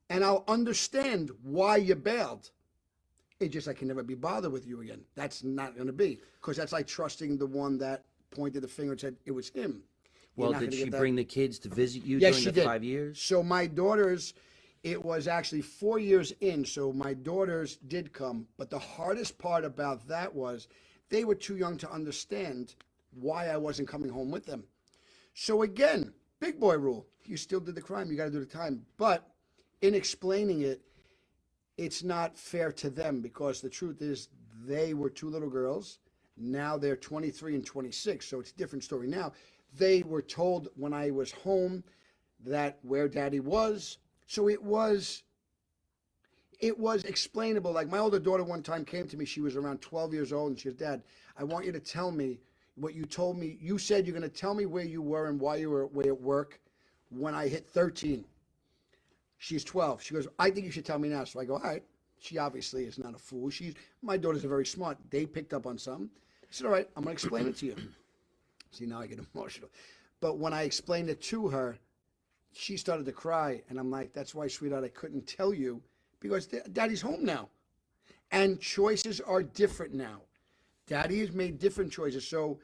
And I'll understand why you bailed. It's just I can never be bothered with you again. That's not going to be. Because that's like trusting the one that pointed the finger and said it was him. Well, did she bring the kids to visit you Yes, during she the did. 5 years? So my daughters, it was actually 4 years in, so my daughters did come. But the hardest part about that was they were too young to understand why I wasn't coming home with them. So again, big boy rule. You still did the crime, you got to do the time. But in explaining it, it's not fair to them, because the truth is they were 2 little girls. Now they're 23 and 26, so it's a different story now. They were told when I was home that where daddy was. So it was explainable. Like my older daughter one time came to me, she was around 12 years old, and she goes, Dad, I want you to tell me what you told me. You said you're going to tell me where you were and why you were away at work when I hit 13. She's 12. She goes, I think you should tell me now. So I go, all right. She obviously is not a fool. My daughters are very smart. They picked up on something. I said, all right, I'm going to explain it to you. See, now I get emotional. But when I explained it to her, she started to cry. And I'm like, that's why, sweetheart, I couldn't tell you, because daddy's home now. And choices are different now. Daddy has made different choices. So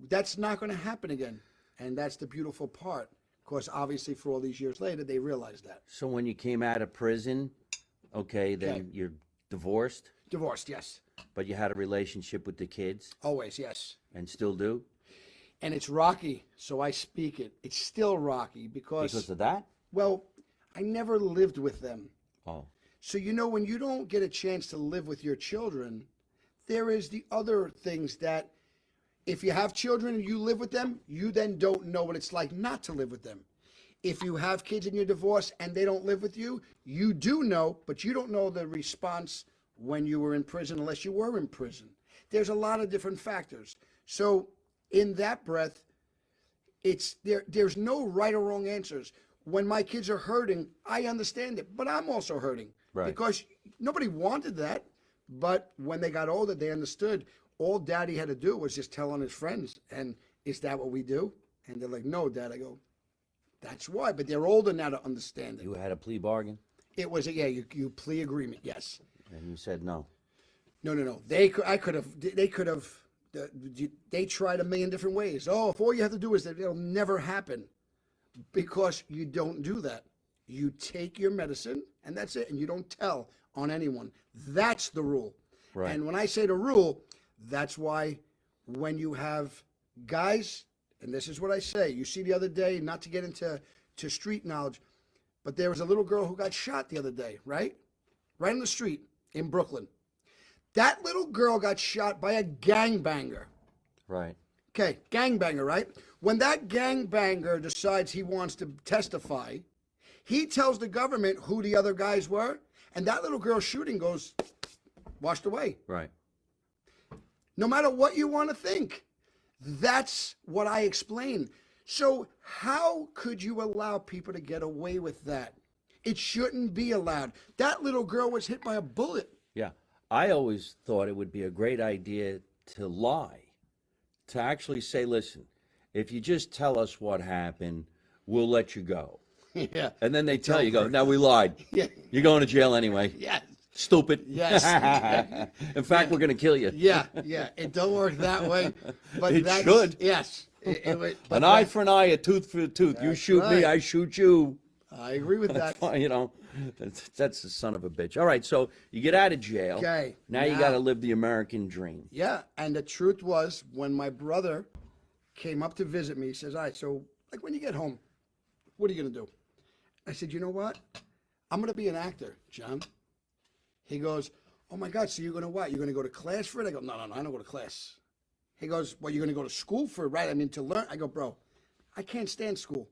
that's not going to happen again. And that's the beautiful part. Of course, obviously, for all these years later, they realized that. So when you came out of prison, then you're divorced? Divorced, yes. But you had a relationship with the kids? Always, yes. And still do? And it's rocky, so I speak it. It's still rocky because of that? Well, I never lived with them. Oh. So, when you don't get a chance to live with your children, there is the other things that if you have children and you live with them, you then don't know what it's like not to live with them. If you have kids and you're divorced and they don't live with you, you do know, but you don't know the response when you were in prison unless you were in prison. There's a lot of different factors. So in that breath, there's no right or wrong answers. When my kids are hurting, I understand it, but I'm also hurting. Right. Because nobody wanted that, But when they got older, they understood all Daddy had to do was just tell on his friends. And is that what we do? And they're like, no, Dad. I go, that's why. But they're older now to understand it. You had a plea bargain, It was you plea agreement, yes. and you said no. No. They tried a million different ways. Oh, if all you have to do is that, it'll never happen, because you don't do that. You take your medicine and that's it, and you don't tell on anyone. That's the rule. Right. And when I say the rule, that's why when you have guys, and this is what I say, you see the other day, not to get into street knowledge, but there was a little girl who got shot the other day, right? Right on the street in Brooklyn. That little girl got shot by a gangbanger. Right. Okay, gangbanger, right? When that gangbanger decides he wants to testify, he tells the government who the other guys were, and that little girl's shooting goes washed away. Right. No matter what you want to think. That's what I explain. So how could you allow people to get away with that? It shouldn't be allowed. That little girl was hit by a bullet. Yeah. I always thought it would be a great idea to lie, to actually say, listen, if you just tell us what happened, we'll let you go. Yeah. And then they tell you, go, now we lied. Yeah. You're going to jail anyway. Yes. Stupid. Yes. In fact, we're going to kill you. Yeah. It don't work that way. But It that's, should. Yes. An eye for an eye, a tooth for a tooth. You shoot me, right. I shoot you. I agree with that. You know, that's the son of a bitch. All right, so you get out of jail. Okay, Now you now- got to live the American dream. Yeah, and the truth was, when my brother came up to visit me, he says, all right, so like when you get home, what are you going to do? I said, you know what? I'm going to be an actor, John. He goes, oh my God, so you're going to what? You're going to go to class for it? I go, no, I don't go to class. He goes, well, you're going to go to school for it, right? I mean, to learn. I go, bro, I can't stand school.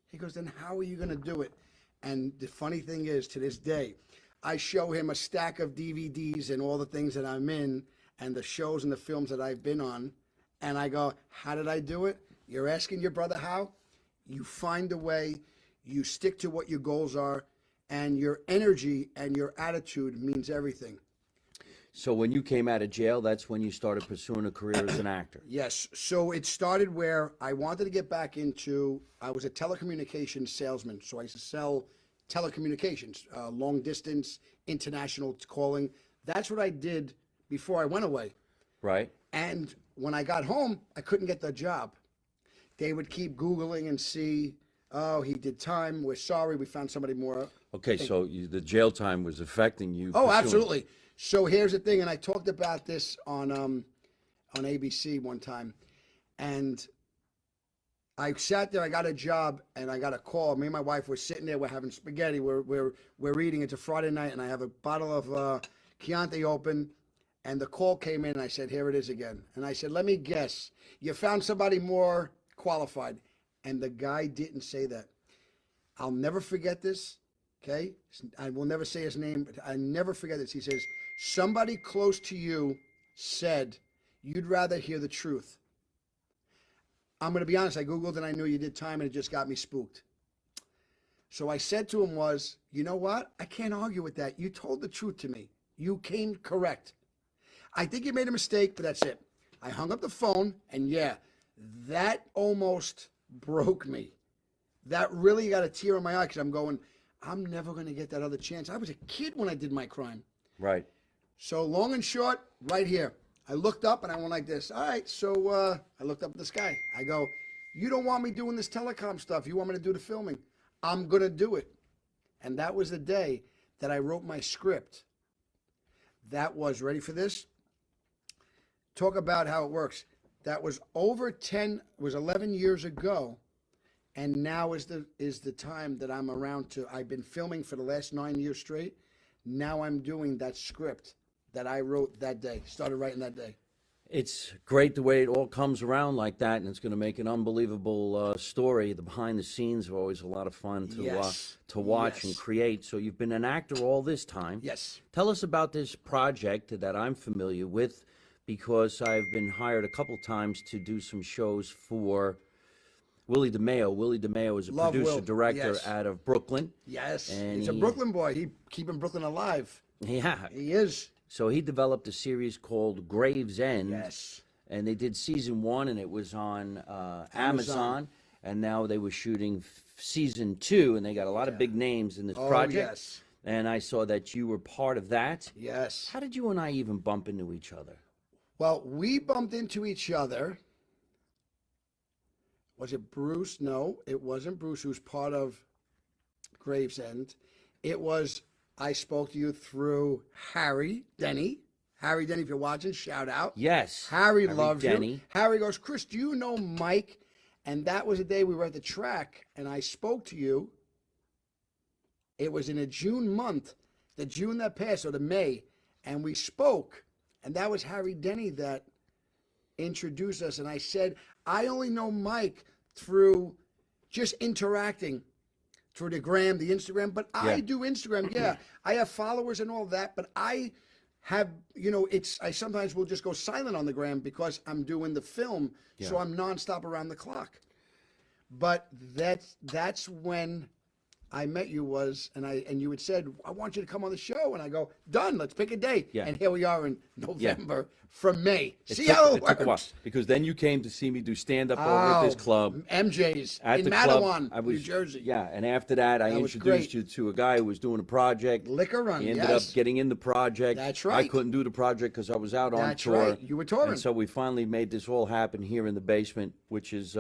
He goes, then how are you going to do it? And the funny thing is, to this day, I show him a stack of DVDs and all the things that I'm in and the shows and the films that I've been on. And I go, how did I do it? You're asking your brother how? You find a way, you stick to what your goals are, and your energy and your attitude means everything. So when you came out of jail, that's when you started pursuing a career as an actor. Yes. So it started where I wanted to get back into, I was a telecommunications salesman. So I used to sell telecommunications, long distance, international calling. That's what I did before I went away. Right. And when I got home, I couldn't get the job. They would keep Googling and see, oh, he did time. We're sorry. We found somebody more. Okay, so the jail time was affecting you. Oh, pursuing- absolutely. So here's the thing, and I talked about this on ABC one time, and I sat there. I got a job, and I got a call. Me and my wife were sitting there. We're having spaghetti. We're eating. It's a Friday night, and I have a bottle of Chianti open, and the call came in. And I said, "Here it is again." And I said, "Let me guess. You found somebody more qualified." And the guy didn't say that. I'll never forget this. Okay, I will never say his name, but I never forget this. He says, somebody close to you said you'd rather hear the truth. I'm going to be honest, I Googled and I knew you did time, and it just got me spooked. So I said to him was, you know what? I can't argue with that. You told the truth to me. You came correct. I think you made a mistake, but that's it. I hung up the phone, and yeah, that almost broke me. That really got a tear in my eye, because I'm going, I'm never going to get that other chance. I was a kid when I did my crime. Right. So long and short, right here. I looked up and I went like this. All right, so I looked up at the sky. I go, you don't want me doing this telecom stuff. You want me to do the filming. I'm going to do it. And that was the day that I wrote my script. That was, ready for this? Talk about how it works. That was it was 11 years ago. And now is the time that I'm around to. I've been filming for the last 9 years straight. Now I'm doing that script that I wrote that day, started writing that day. It's great the way it all comes around like that, and it's going to make an unbelievable story. The behind the scenes are always a lot of fun to watch and create. So you've been an actor all this time. Yes. Tell us about this project that I'm familiar with, because I've been hired a couple times to do some shows for Willie DeMeo. Willie DeMeo is a Love producer Will. director Yes. out of Brooklyn. Yes. And He's a Brooklyn boy. He keeping Brooklyn alive. Yeah. He is. So he developed a series called Gravesend. Yes. And they did season 1, and it was on Amazon. And now they were shooting season 2, and they got a lot of big names in this project. Yes. And I saw that you were part of that. Yes. How did you and I even bump into each other? Well, we bumped into each other. Was it Bruce? No, it wasn't Bruce, who was part of Gravesend. It was, I spoke to you through Harry Denny. Harry Denny, if you're watching, shout out. Yes. Harry loves Denny. you. Harry goes, Chris, do you know Mike? And that was the day we were at the track, and I spoke to you. It was in a June month, the June that passed, or the May, and we spoke. And that was Harry Denny that introduced us. And I said, I only know Mike through just interacting through the gram, the Instagram, but I do Instagram. Yeah, I have followers and all that, but I have, I sometimes will just go silent on the gram because I'm doing the film, so I'm nonstop around the clock. But that's when I met you and you had said, I want you to come on the show. And I go, done, let's pick a day. Yeah. And here we are in November from May. See how it took a while, works? because then you came to see me do stand-up over at this club. MJ's At in the Matawan, club, New Jersey. Yeah, and after that, I That was introduced great. you to a guy who was doing a project. Liquor Run, He ended yes. up getting in the project. That's I right. couldn't do the project because I was out on That's tour. right. You were touring. And so we finally made this all happen here in the basement, which is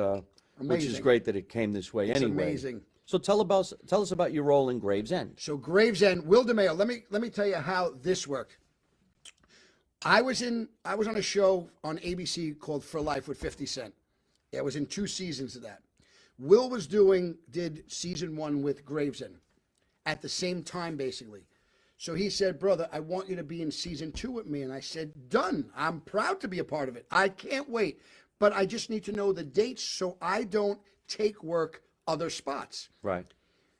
Amazing. great that it came this way. It's anyway, amazing. So tell us about your role in Gravesend. So Gravesend, Will DeMeo. Let me tell you how this worked. I was on a show on ABC called For Life with 50 Cent. I was in 2 seasons of that. Will did season 1 with Gravesend at the same time, basically. So he said, brother, I want you to be in season 2 with me. And I said, done. I'm proud to be a part of it. I can't wait. But I just need to know the dates so I don't take work other spots. Right.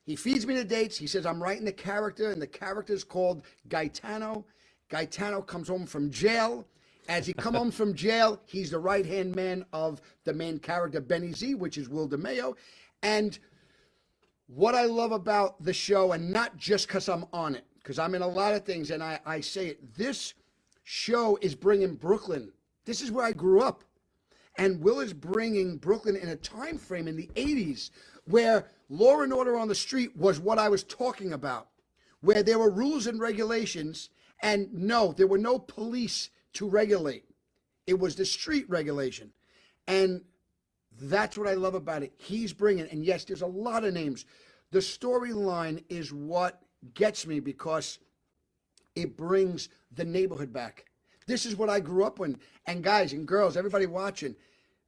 He feeds me the dates. He says, I'm writing the character, and the character's called Gaetano. Gaetano comes home from jail. As he come home from jail, he's the right-hand man of the main character, Benny Z, which is Will DeMeo. And what I love about the show, and not just because I'm on it, because I'm in a lot of things, and I say it, this show is bringing Brooklyn. This is where I grew up. And Will is bringing Brooklyn in a time frame in the 80s where law and order on the street was what I was talking about, where there were rules and regulations, and no, there were no police to regulate. It was the street regulation. And that's what I love about it. He's bringing, and yes, there's a lot of names. The storyline is what gets me because it brings the neighborhood back. This is what I grew up in. And guys and girls, everybody watching,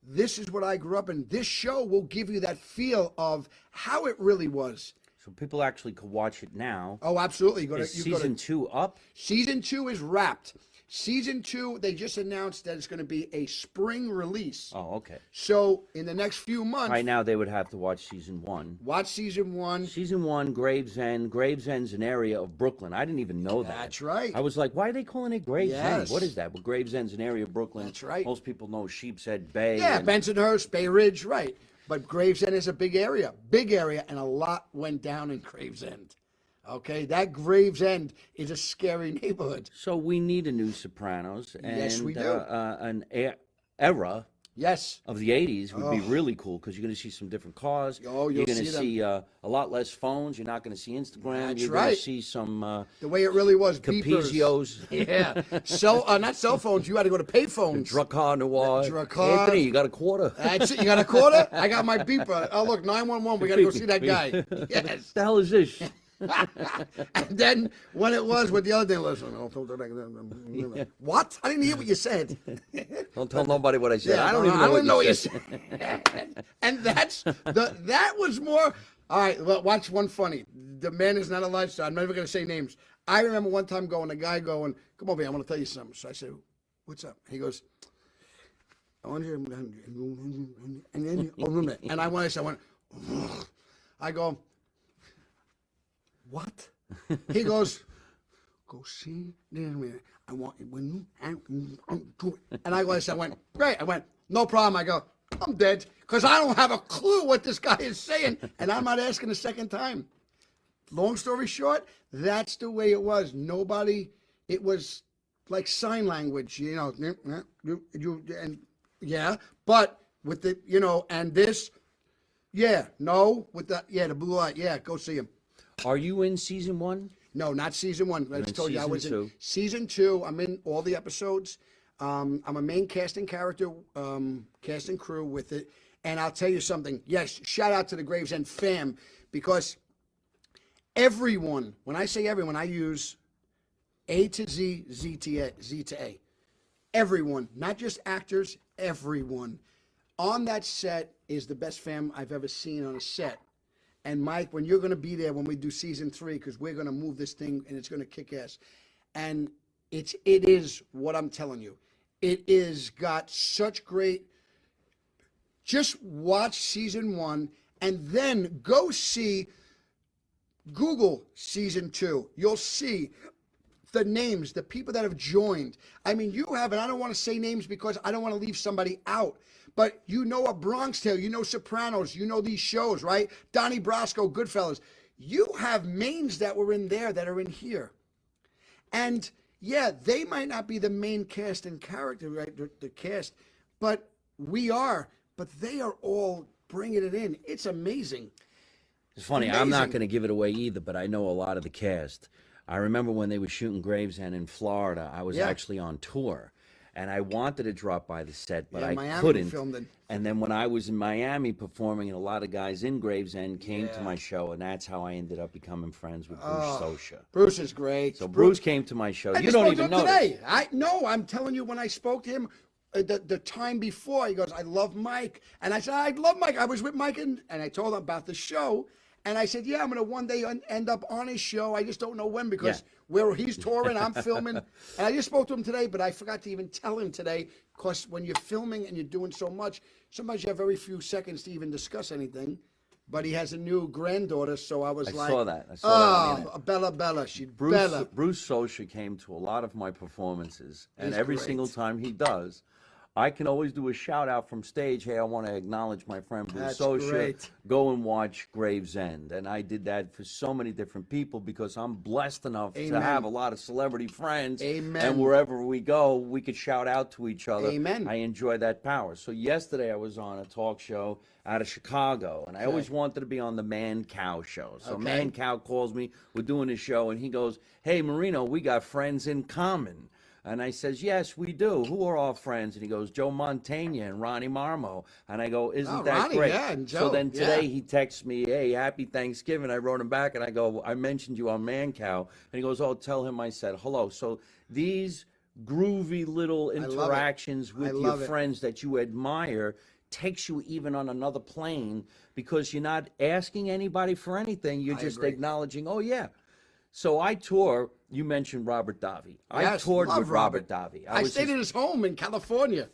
this is what I grew up in. This show will give you that feel of how it really was. So people actually could watch it now. Oh, absolutely. Is season 2 up? Season 2 is wrapped. Season 2, they just announced that it's going to be a spring release. Oh, okay. So in the next few months, Right now, they would have to watch season 1. watch season 1. Season 1, Gravesend. Gravesend's an area of Brooklyn. I didn't even know that. That's right. I was like, why are they calling it Gravesend? Yes. What is that? Well, Gravesend's an area of Brooklyn. That's right. Most people know Sheepshead Bay. Yeah, and- Bensonhurst, Bay Ridge, right. But Gravesend is a big area, and a lot went down in Gravesend. Okay, that Gravesend is a scary neighborhood. So we need a new Sopranos. And, Yes, we do. An era Yes. of the 80s would be really cool because you're going to see some different cars. Oh, you're you'll going to see them. see a lot less phones. You're not going to see Instagram. That's you're going right. to see some The way it really was, beepers. Capizios, Yeah. Not cell phones. You had to go to pay phones. Dracar Noir. Dracar. Anthony, you got a quarter? That's it. You got a quarter? I got my beeper. Oh, look, 911. We got to go see that guy. What Yes. the hell is this? And then when it was with the other thing, listen. What? I didn't hear what you said. Don't tell nobody what I said. Yeah, I don't even know know what you you said. said. And that was more. All right, well, watch one funny. The man is not alive, so I'm never going to say names. I remember one time a guy going, come over here, I want to tell you something. So I said, what's up? He goes, I want you and I went, I go, what? He goes, go see this man. I want you when you and I went, great. I went, no problem. I go, I'm dead because I don't have a clue what this guy is saying, and I'm not asking a second time. Long story short, that's the way it was. Nobody. It was like sign language, and yeah, but with the, and this, yeah, no, with the, the blue light, yeah, go see him. Are you in season 1? No, not season 1. I just told you I was season in season 2. I'm in all the episodes. I'm a main casting character, cast and crew with it. And I'll tell you something. Yes, shout out to the Gravesend fam, because everyone, when I say everyone, I use A to Z, Z to A. Everyone, not just actors, everyone on that set is the best fam I've ever seen on a set. And Mike, when you're going to be there when we do season 3, because we're going to move this thing and it's going to kick ass. And it is what I'm telling you. It is got such great. Just watch season 1 and then go see, Google season 2. You'll see the names, the people that have joined. I mean, you have, and I don't want to say names because I don't want to leave somebody out. But you know A Bronx Tale, you know Sopranos, you know these shows, right? Donnie Brasco, Goodfellas. You have mains that were in there that are in here. And yeah, they might not be the main cast and character, right? The cast, but we are. But they are all bringing it in. It's amazing. It's funny. Amazing. I'm not going to give it away either, but I know a lot of the cast. I remember when they were shooting Gravesend in Florida, I was actually on tour. And I wanted to drop by the set, but I Miami couldn't. filmed it. And then when I was in Miami performing, and a lot of guys in Gravesend came to my show, and that's how I ended up becoming friends with Bruce Sosha. Bruce is great. So Bruce came to my show. I You just don't spoke even to him know. today. I'm telling you, when I spoke to him, the time before, he goes, I love Mike. And I said, I love Mike. I was with Mike, and I told him about the show. And I said, yeah, I'm going to one day end up on his show. I just don't know when, because he's touring, I'm filming. And I just spoke to him today, but I forgot to even tell him today, because when you're filming and you're doing so much, sometimes you have very few seconds to even discuss anything. But he has a new granddaughter, so I was like, saw that. I saw that. Bella. She's Bruce, Bella. Bruce Sosha came to a lot of my performances, and He's every great. single time he does, I can always do a shout out from stage. Hey, I want to acknowledge my friend Bruce That's Sosha. great. Go and watch Gravesend. And I did that for so many different people because I'm blessed enough to Amen. have a lot of celebrity friends. Amen. And wherever we go, we could shout out to each other. Amen. I enjoy that power. So yesterday I was on a talk show out of Chicago, and I always wanted to be on the Man Cow show. So Man Cow calls me, we're doing a show, and he goes, hey, Marino, we got friends in common. And I says, yes, we do. Who are our friends? And he goes, Joe Montana and Ronnie Marmo. And I go, isn't that Ronnie, great? yeah, and Joe, so then today he texts me, hey, happy Thanksgiving. I wrote him back, and I go, I mentioned you on Man Cow. And he goes, oh, tell him I said hello. So these groovy little interactions with your friends that you admire takes you even on another plane, because you're not asking anybody for anything. You're just acknowledging, oh, yeah. So I tour. You mentioned Robert Davi. I toured with Robert Davi. I stayed at his home in California.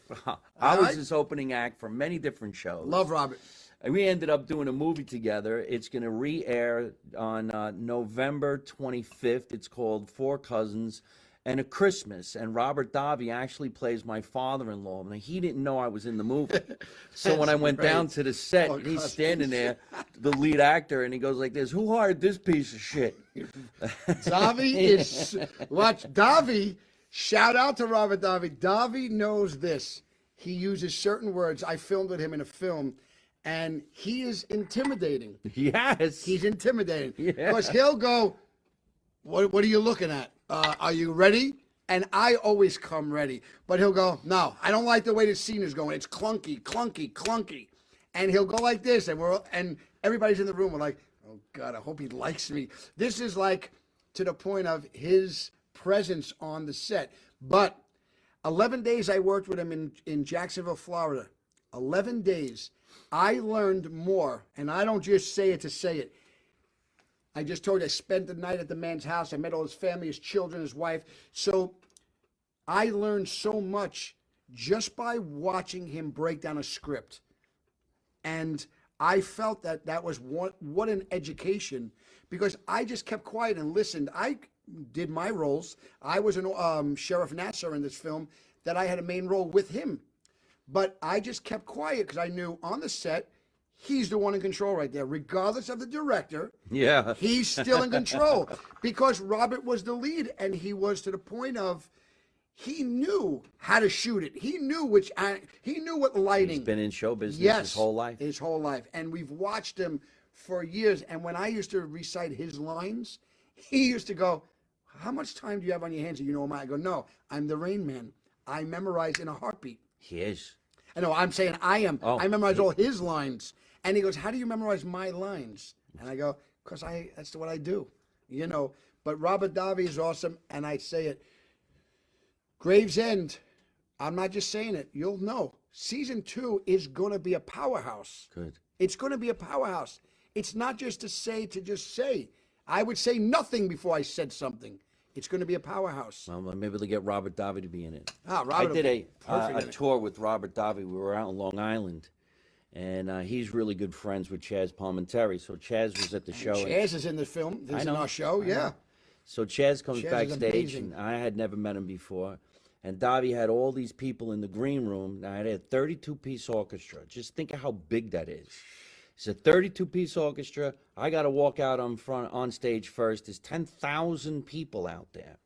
I was his opening act for many different shows. Love Robert. And we ended up doing a movie together. It's going to re-air on November 25th. It's called Four Cousins and a Christmas. And Robert Davi actually plays my father-in-law. Now, he didn't know I was in the movie. So when I went down to the set, and he's standing there, the lead actor, and he goes like this, who hired this piece of shit? Davi is, watch, Davi, shout out to Robert Davi. Davi knows this. He uses certain words. I filmed with him in a film, and he is intimidating. Yes. He's intimidating. Yeah. Because he'll go, what are you looking at? Are you ready? And I always come ready. But he'll go, no, I don't like the way the scene is going. It's clunky, clunky, clunky. And he'll go like this, and everybody's in the room. We're like, oh, God, I hope he likes me. This is like to the point of his presence on the set. But 11 days I worked with him in Jacksonville, Florida. 11 days. I learned more, and I don't just say it to say it. I just told you I spent the night at the man's house. I met all his family, his children, his wife. So I learned so much just by watching him break down a script. And I felt that was what an education, because I just kept quiet and listened. I did my roles. I was an Sheriff Nassar in this film that I had a main role with him. But I just kept quiet because I knew on the set, he's the one in control right there. Regardless of the director, he's still in control, because Robert was the lead, and he was to the point of, he knew how to shoot it. He knew he knew what lighting. He's been in show business Yes, his whole life. His whole life. And we've watched him for years. And when I used to recite his lines, he used to go, how much time do you have on your hands? You know, I go, no, I'm the Rain Man. I memorize in a heartbeat. He is. I know, I'm saying I am. Oh, I memorize all his lines. And he goes, how do you memorize my lines? And I go, because that's what I do. You know, but Robert Davi is awesome. And I say it, Gravesend, I'm not just saying it. You'll know. Season 2 is going to be a powerhouse. Good. It's going to be a powerhouse. It's not just to just say. I would say nothing before I said something. It's going to be a powerhouse. Well, maybe they'll get Robert Davi to be in it. Robert I did a perfect in it. tour with Robert Davi. We were out in Long Island, and he's really good friends with Chaz Palminteri. So Chaz was at the show. Chaz is in the film. This is in our show. Yeah. So Chaz comes Chaz is backstage, amazing. and I had never met him before. And Davi had all these people in the green room. Now, it had a 32-piece orchestra. Just think of how big that is. It's a 32-piece orchestra. I got to walk out on stage first. There's 10,000 people out there.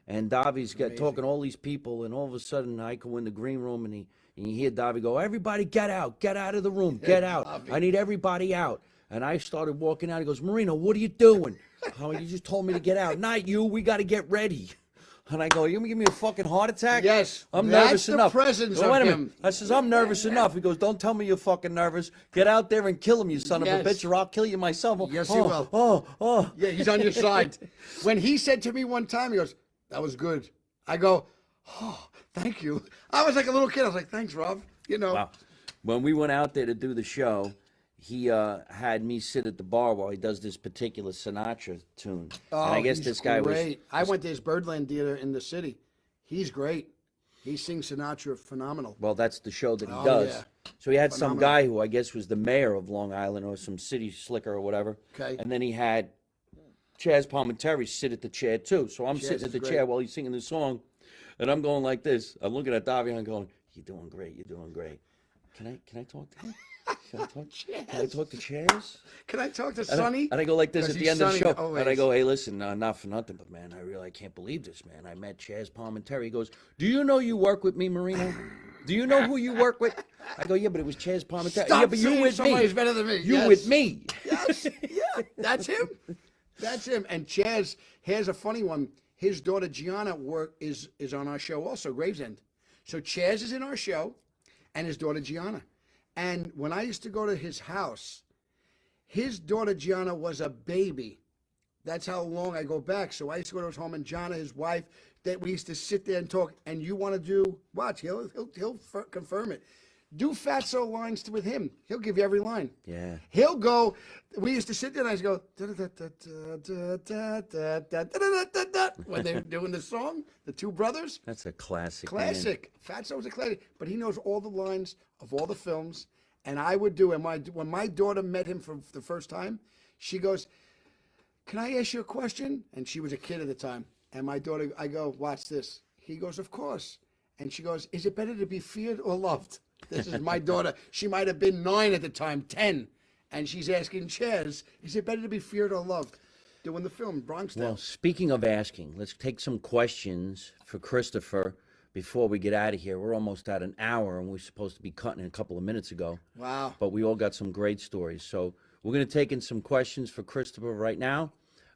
And Davi's talking to all these people, and all of a sudden I go in the green room, and you hear Davi go, everybody get out of the room, get out. I need everybody out. And I started walking out. He goes, Marino, what are you doing? Oh, you just told me to get out. Not you. We got to get ready. And I go, you gonna give me a fucking heart attack? Yes, I'm that's nervous the enough. presence Wait of a minute. him. I says, I'm nervous enough. He goes, don't tell me you're fucking nervous. Get out there and kill him, you son of a bitch, or I'll kill you myself. Yes, he will. Oh. Yeah, he's on your side. When he said to me one time, he goes, that was good. I go, oh, thank you. I was like a little kid. I was like, thanks, Rob. You know. Wow. When we went out there to do the show, he had me sit at the bar while he does this particular Sinatra tune. Oh, and I guess he's this guy great. was. I went to his Birdland Theater in the city. He's great. He sings Sinatra phenomenal. Well, that's the show that he Oh, does. yeah. So he had some Phenomenal. guy who I guess was the mayor of Long Island or some city slicker or whatever. Okay. And then he had Chaz Palminteri sit at the chair too. So I'm sitting at is the great. chair while he's singing the song, and I'm going like this. I'm looking at Davi and I'm going, "You're doing great. You're doing great. Can I talk to him? Can I talk to Chaz?" Can I talk to And Sonny? I go like this 'Cause at the he's end of the Sonny show. always. And I go, hey, listen, not for nothing, but man, I can't believe this, man. I met Chaz Palminteri. He goes, do you know you work with me, Marino? Do you know who you work with? I go, yeah, but it was Chaz Palminteri. Stop Yeah, but you saying with somebody's me. better than me. You Yes. with me. Yes, yeah, that's him. That's him. And Chaz, here's a funny one. His daughter Gianna is on our show also, Gravesend. So Chaz is in our show, and his daughter Gianna. And when I used to go to his house, his daughter Gianna was a baby. That's how long I go back. So I used to go to his home, and Gianna, his wife, that we used to sit there and talk. And you want to do, watch, he'll confirm it. Do Fatso lines with him. He'll give you every line. Yeah. He'll go. We used to sit there and I used to go when they were doing the song, the two brothers. That's a classic. Man. Classic. Fatso's a classic, but he knows all the lines of all the films. And I would do. And when my daughter met him for the first time, she goes, "Can I ask you a question?" And she was a kid at the time. And my daughter, I go, "Watch this." He goes, "Of course." And she goes, "Is it better to be feared or loved?" This is my daughter. She might have been 9 at the time, 10. And she's asking Chaz, "Is it better to be feared or loved?" Doing the film, Bronx Tale. Well, speaking of asking, let's take some questions for Christopher before we get out of here. We're almost at an hour, and we're supposed to be cutting a couple of minutes ago. Wow. But we all got some great stories. So we're going to take in some questions for Christopher right now.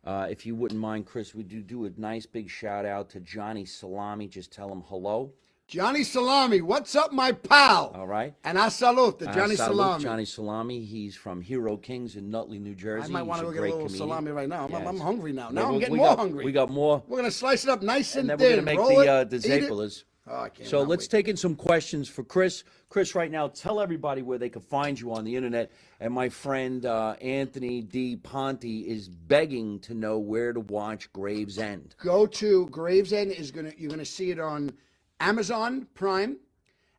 If you wouldn't mind, Chris, would you do a nice big shout out to Johnny Salami? Just tell him hello. Johnny Salami, what's up, my pal? All right. And I salute the Johnny Salute Salami. Johnny Salami. He's from Hero Kings in Nutley, New Jersey. I might want to He's go get a great little comedian. salami right now. I'm Yes. hungry now. Yeah, Now I'm we getting got- more hungry. We got more. We're going to slice it up nice and And then thin. we're going to make roll the it, eat it. Disciples. Oh, I can't So not let's wait. take in some questions for Chris. Chris, right now, tell everybody where they can find you on the internet. And my friend Anthony D. Ponte is begging to know where to watch Gravesend. Go to Gravesend. You're going to see it on Amazon Prime,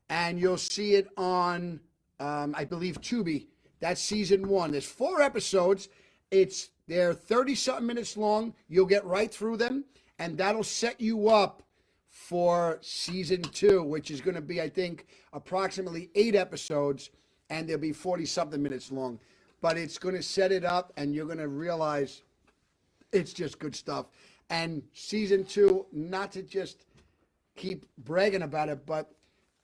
and you'll see it on, I believe, Tubi. That's season 1. There's 4 episodes. They're 30-something minutes long. You'll get right through them, and that'll set you up for season 2, which is going to be, I think, approximately 8 episodes, and they'll be 40-something minutes long. But it's going to set it up, and you're going to realize it's just good stuff. And season 2, not to just keep bragging about it, but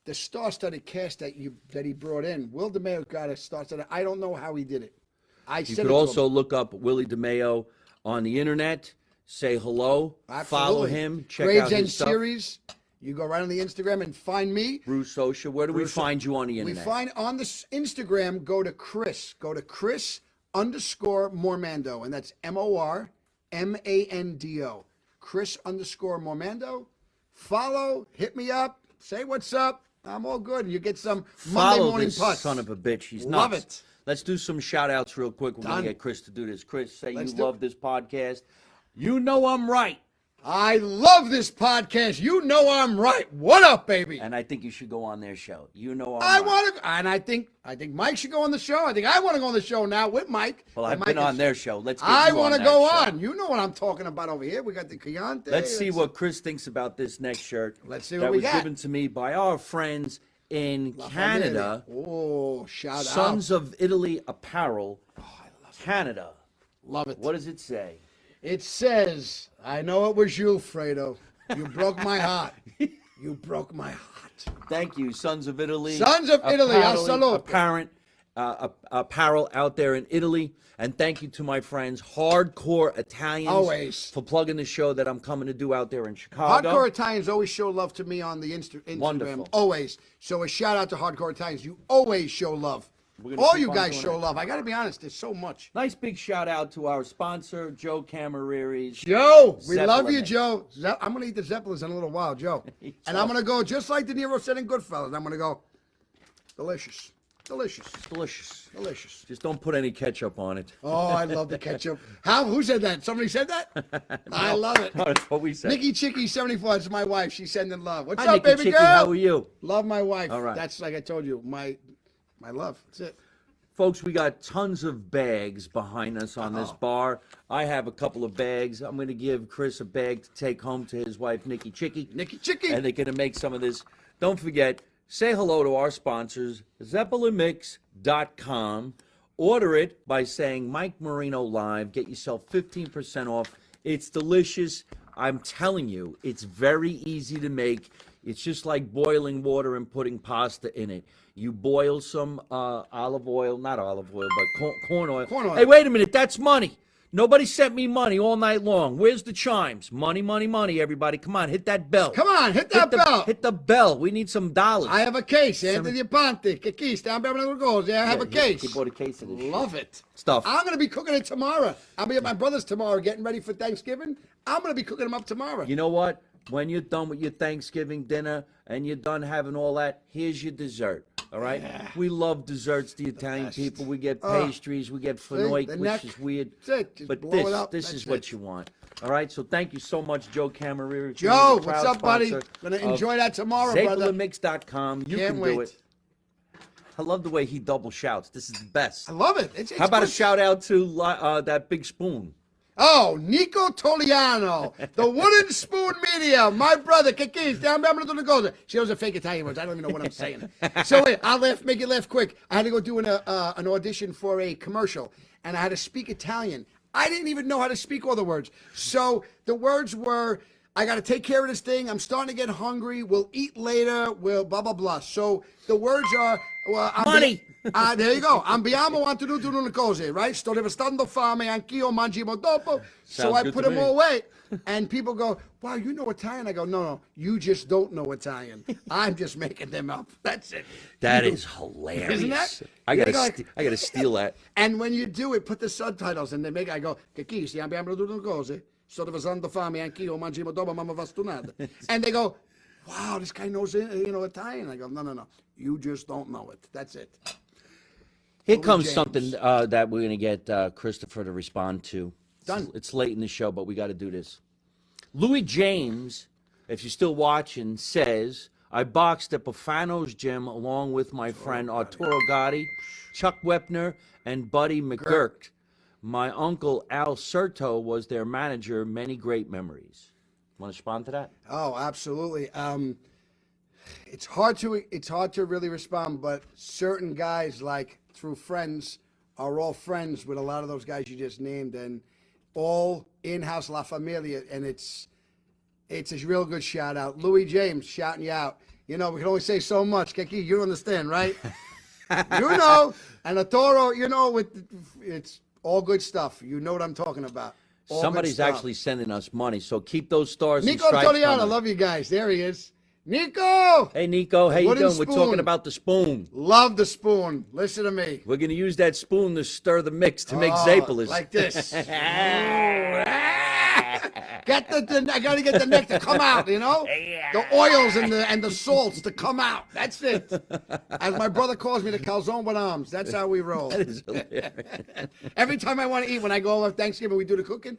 the star-studded cast that he brought in, Will DeMeo got a star-studded. I don't know how he did it. You could also look up Willie DeMeo on the internet. Say hello. Absolutely. Follow him. Check out his stuff. Series. You go right on the Instagram and find me. Bruce Osha. Where do we find you on the internet? We find on the Instagram, go to Chris _Mormando, and that's MORMANDO. Chris _Mormando. Follow, hit me up, say what's up. I'm all good. And you get some Monday morning this putts. son of a bitch. He's Love nuts. it. Let's do some shout outs real quick. We're going to get Chris to do this. Chris, say you love this podcast. You know I'm right. I love this podcast. You know I'm right. What up, baby? And I think you should go on their show. You know I'm I right. want to, and I think Mike should go on the show. I think I want to go on the show now with Mike. Well, I've been on their show. Let's get I you want on to that go show. on. You know what I'm talking about over here. We got the Chianti. Let's see what Chris thinks about this next shirt. Let's see what we got. That was given to me by our friends in Canada. Oh, shout out. Sons of Italy Apparel. Oh, I love Canada. Love it. What does it say? It says, I know it was you, Fredo. You broke my heart. You broke my heart. Thank you, Sons of Italy. Sons of Italy, apparel out there in Italy. And thank you to my friends, Hardcore Italians, always, for plugging the show that I'm coming to do out there in Chicago. Hardcore Italians always show love to me on the Instagram. Wonderful. Always. So a shout out to Hardcore Italians. You always show love. All you guys show love. I got to be honest, there's so much. Nice big shout out to our sponsor, Joe Camareri's. Joe, we love you, Zeppelin. Joe. I'm going to eat the Zeppelins in a little while, Joe. And I'm going to go just like De Niro said in Goodfellas. I'm going to go delicious. Delicious. Delicious. Delicious. Just don't put any ketchup on it. Oh, I love the ketchup. Who said that? Somebody said that? I love it. No, that's what we said. Nikki Chicky 74, it's my wife. She's sending love. What's Hi, up, Nikki baby Chicky, girl? how are you? Love my wife. All right. That's like I told you, my love. That's it. Folks, we got tons of bags behind us on this bar. I have a couple of bags. I'm going to give Chris a bag to take home to his wife, Nikki Chicky. Nikki Chicky. And they're going to make some of this. Don't forget, say hello to our sponsors, ZeppelinMix.com. Order it by saying Mike Marino Live. Get yourself 15% off. It's delicious. I'm telling you, it's very easy to make. It's just like boiling water and putting pasta in it. You boil some olive oil, not olive oil, but corn oil. Corn oil. Hey, wait a minute, that's money. Nobody sent me money all night long. Where's the chimes? Money, money, money, everybody. Come on, hit that bell. Come on, hit that bell. Hit the bell. We need some dollars. I have a case. Anthony Ponte. Che chi? Stiamo bevendo qualcosa. I have a case. He bought a case of this Love it. stuff. I'm going to be cooking it tomorrow. I'll be at my brother's tomorrow getting ready for Thanksgiving. I'm going to be cooking them up tomorrow. You know what? When you're done with your Thanksgiving dinner and you're done having all that, here's your dessert. All right? Yeah. We love desserts, the Italian people. We get pastries. We get fenoit, which is weird. That's it. Just But blow it up. this That's is what it. you want. All right? So thank you so much, Joe Camareri. Joe, what's up, buddy? Going to enjoy that tomorrow, brother. ZeppelinMix.com. You Can't can wait. do it. I love the way he double shouts. This is the best. I love it. It's How about a good. shout out to that big spoon? Oh, Nico Toliano, the Wooden Spoon Media, my brother. Che chi? Stiamo bevendo qualcosa. She knows a fake Italian words. I don't even know what I'm saying. So wait, I'll make you laugh quick. I had to go do an audition for a commercial, and I had to speak Italian. I didn't even know how to speak all the words. So the words were, I got to take care of this thing. I'm starting to get hungry. We'll eat later. We'll blah, blah, blah. So the words are... Well, Money. There you go. Ambiamo quanto tutte le cose, right? Sto restando fame, anch'io mangimo dopo. So Sounds I good put to them me. all away. And people go, wow, you know Italian? I go, no, you just don't know Italian. I'm just making them up. That's it. That is hilarious. Isn't that? I You gotta, gotta go I gotta steal that. And when you do it, put the subtitles and they make. I go, che chi stiamo bevendo tutte le cose? Sto restando fame, anch'io mangimo dopo, mamma va stonata. And they go, wow, this guy knows Italian. I go, no, you just don't know it. That's it. Here Louis comes James. something that we're going to get Christopher to respond to. Done. It's late in the show, but we got to do this. Louis James, if you're still watching, says, I boxed at Bufano's gym along with my friend Arturo Gotti, Chuck Wepner, and Buddy McGurk. My uncle Al Serto was their manager. Many great memories. Want to respond to that? Oh, absolutely. It's hard to really respond, but certain guys, like through friends, are all friends with a lot of those guys you just named, and all in-house La Familia, and it's it's a real good shout out. Louis James shouting you out. You know, we can only say so much. Keki, you understand, right? You know. And Toro, you know, it's all good stuff. You know what I'm talking about. All Somebody's actually sending us money, so keep those stars and Nico stripes Toriano, I coming. love you guys. There he is. Nico! Hey, Nico, how you Wooden doing? We're spoon. talking about the spoon. Love the spoon. Listen to me. We're going to use that spoon to stir the mix to make Zapolis. Like this. I gotta get the neck to come out, you know? The oils and the salts to come out. That's it. As my brother calls me, the calzone with arms. That's how we roll. That is hilarious. Every time I want to eat, when I go over Thanksgiving, we do the cooking.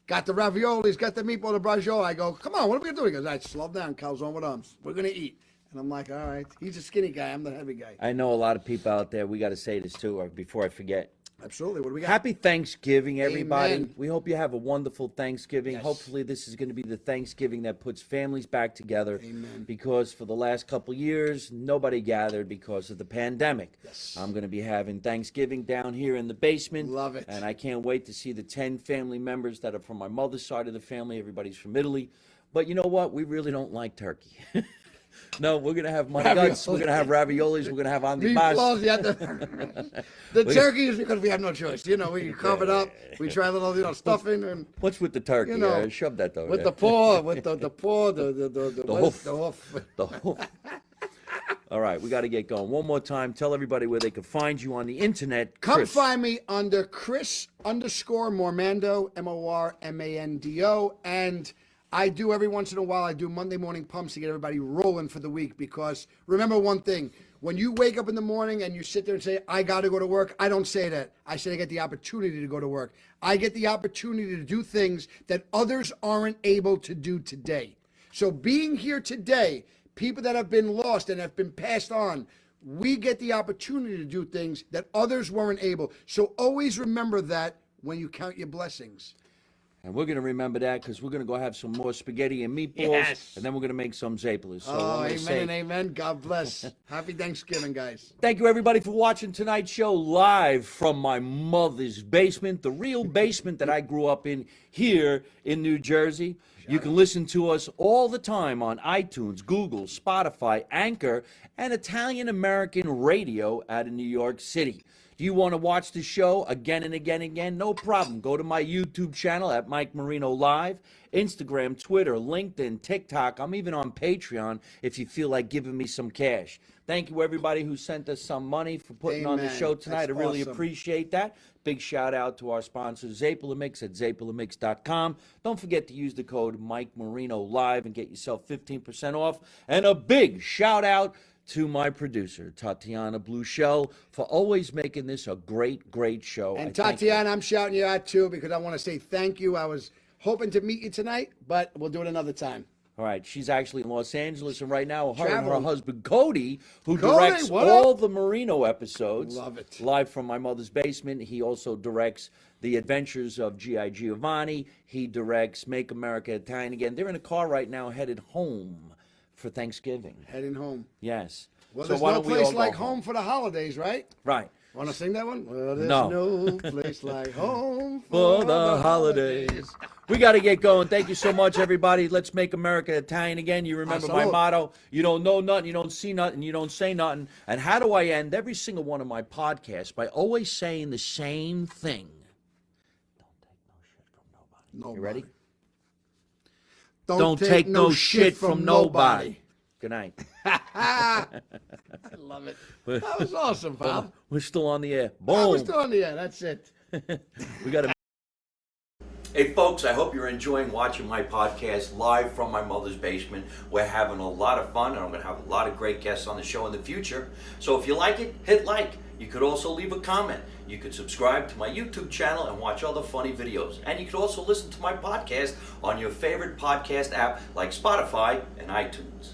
Got the raviolis, got the meatball, the braciole. I go, come on, what are we gonna do? He goes, all right, slow down, calzone with arms. We're gonna eat. And I'm like, all right. He's a skinny guy. I'm the heavy guy. I know a lot of people out there. We got to say this too, before I forget. Absolutely. What do we got? Happy Thanksgiving, everybody. Amen. We hope you have a wonderful Thanksgiving. Yes. Hopefully, this is going to be the Thanksgiving that puts families back together. Amen. Because for the last couple years, nobody gathered because of the pandemic. Yes. I'm going to be having Thanksgiving down here in the basement. Love it. And I can't wait to see the 10 family members that are from my mother's side of the family. Everybody's from Italy. But you know what? We really don't like turkey. No, we're going to have mutton guts. We're going to have raviolis. We're going to have Meatballs, antipasto. the turkey is because we have no choice. You know, we carve it up. We try a little, stuffing and What's with the turkey? You know, Shove that though. with the paw, with the paw, the hoof. the hoof. The whole... All right, we got to get going. One more time, tell everybody where they can find you on the internet. Come Chris. find me under Chris_Mormando, Mormando, and I do every once in a while, I do Monday morning pumps to get everybody rolling for the week, because remember one thing, when you wake up in the morning and you sit there and say, I got to go to work, I don't say that. I say I get the opportunity to go to work. I get the opportunity to do things that others aren't able to do today. So being here today, people that have been lost and have been passed on, we get the opportunity to do things that others weren't able. So always remember that when you count your blessings. And we're going to remember that because we're going to go have some more spaghetti and meatballs. Yes. And then we're going to make some Zapolis. So Amen and amen. God bless. Happy Thanksgiving, guys. Thank you, everybody, for watching tonight's show live from my mother's basement, the real basement that I grew up in here in New Jersey. You can listen to us all the time on iTunes, Google, Spotify, Anchor, and Italian American Radio out of New York City. Do you want to watch the show again and again and again? No problem. Go to my YouTube channel at Mike Marino Live, Instagram, Twitter, LinkedIn, TikTok. I'm even on Patreon if you feel like giving me some cash. Thank you, everybody who sent us some money for putting on the Amen. show tonight. That's I really awesome. appreciate that. Big shout out to our sponsor, Zapolamix at zapolamix.com. Don't forget to use the code Mike Marino Live and get yourself 15% off. And a big shout out to my producer, Tatiana Bluchel, for always making this a great, great show. And Tatiana, I'm shouting you out too because I want to say thank you. I was hoping to meet you tonight, but we'll do it another time. All right, she's actually in Los Angeles, and right now, her and her Traveling. husband, Cody, who Cody, directs what all up? the Marino episodes, Love it. live from my mother's basement. He also directs The Adventures of G.I. Giovanni. He directs Make America Italian Again. They're in a car right now headed home for Thanksgiving. Heading home. Yes. Well, So there's why no don't we all place go like home for the holidays, right? Right. Want to sing that one? Well, there's No. no place like home For the holidays. We got to get going. Thank you so much, everybody. Let's make America Italian again. You remember my Salute. motto. You don't know nothing, you don't see nothing, you don't say nothing. And how do I end every single one of my podcasts? By always saying the same thing. Don't take no shit from nobody. Nobody. You ready? Don't take no shit from nobody. Good night. I love it. That was awesome, pal. We're still on the air. I Boom. was doing the end. That's it. We got to. Hey, folks, I hope you're enjoying watching my podcast live from my mother's basement. We're having a lot of fun, and I'm going to have a lot of great guests on the show in the future. So if you like it, hit like. You could also leave a comment. You could subscribe to my YouTube channel and watch other funny videos. And you could also listen to my podcast on your favorite podcast app like Spotify and iTunes.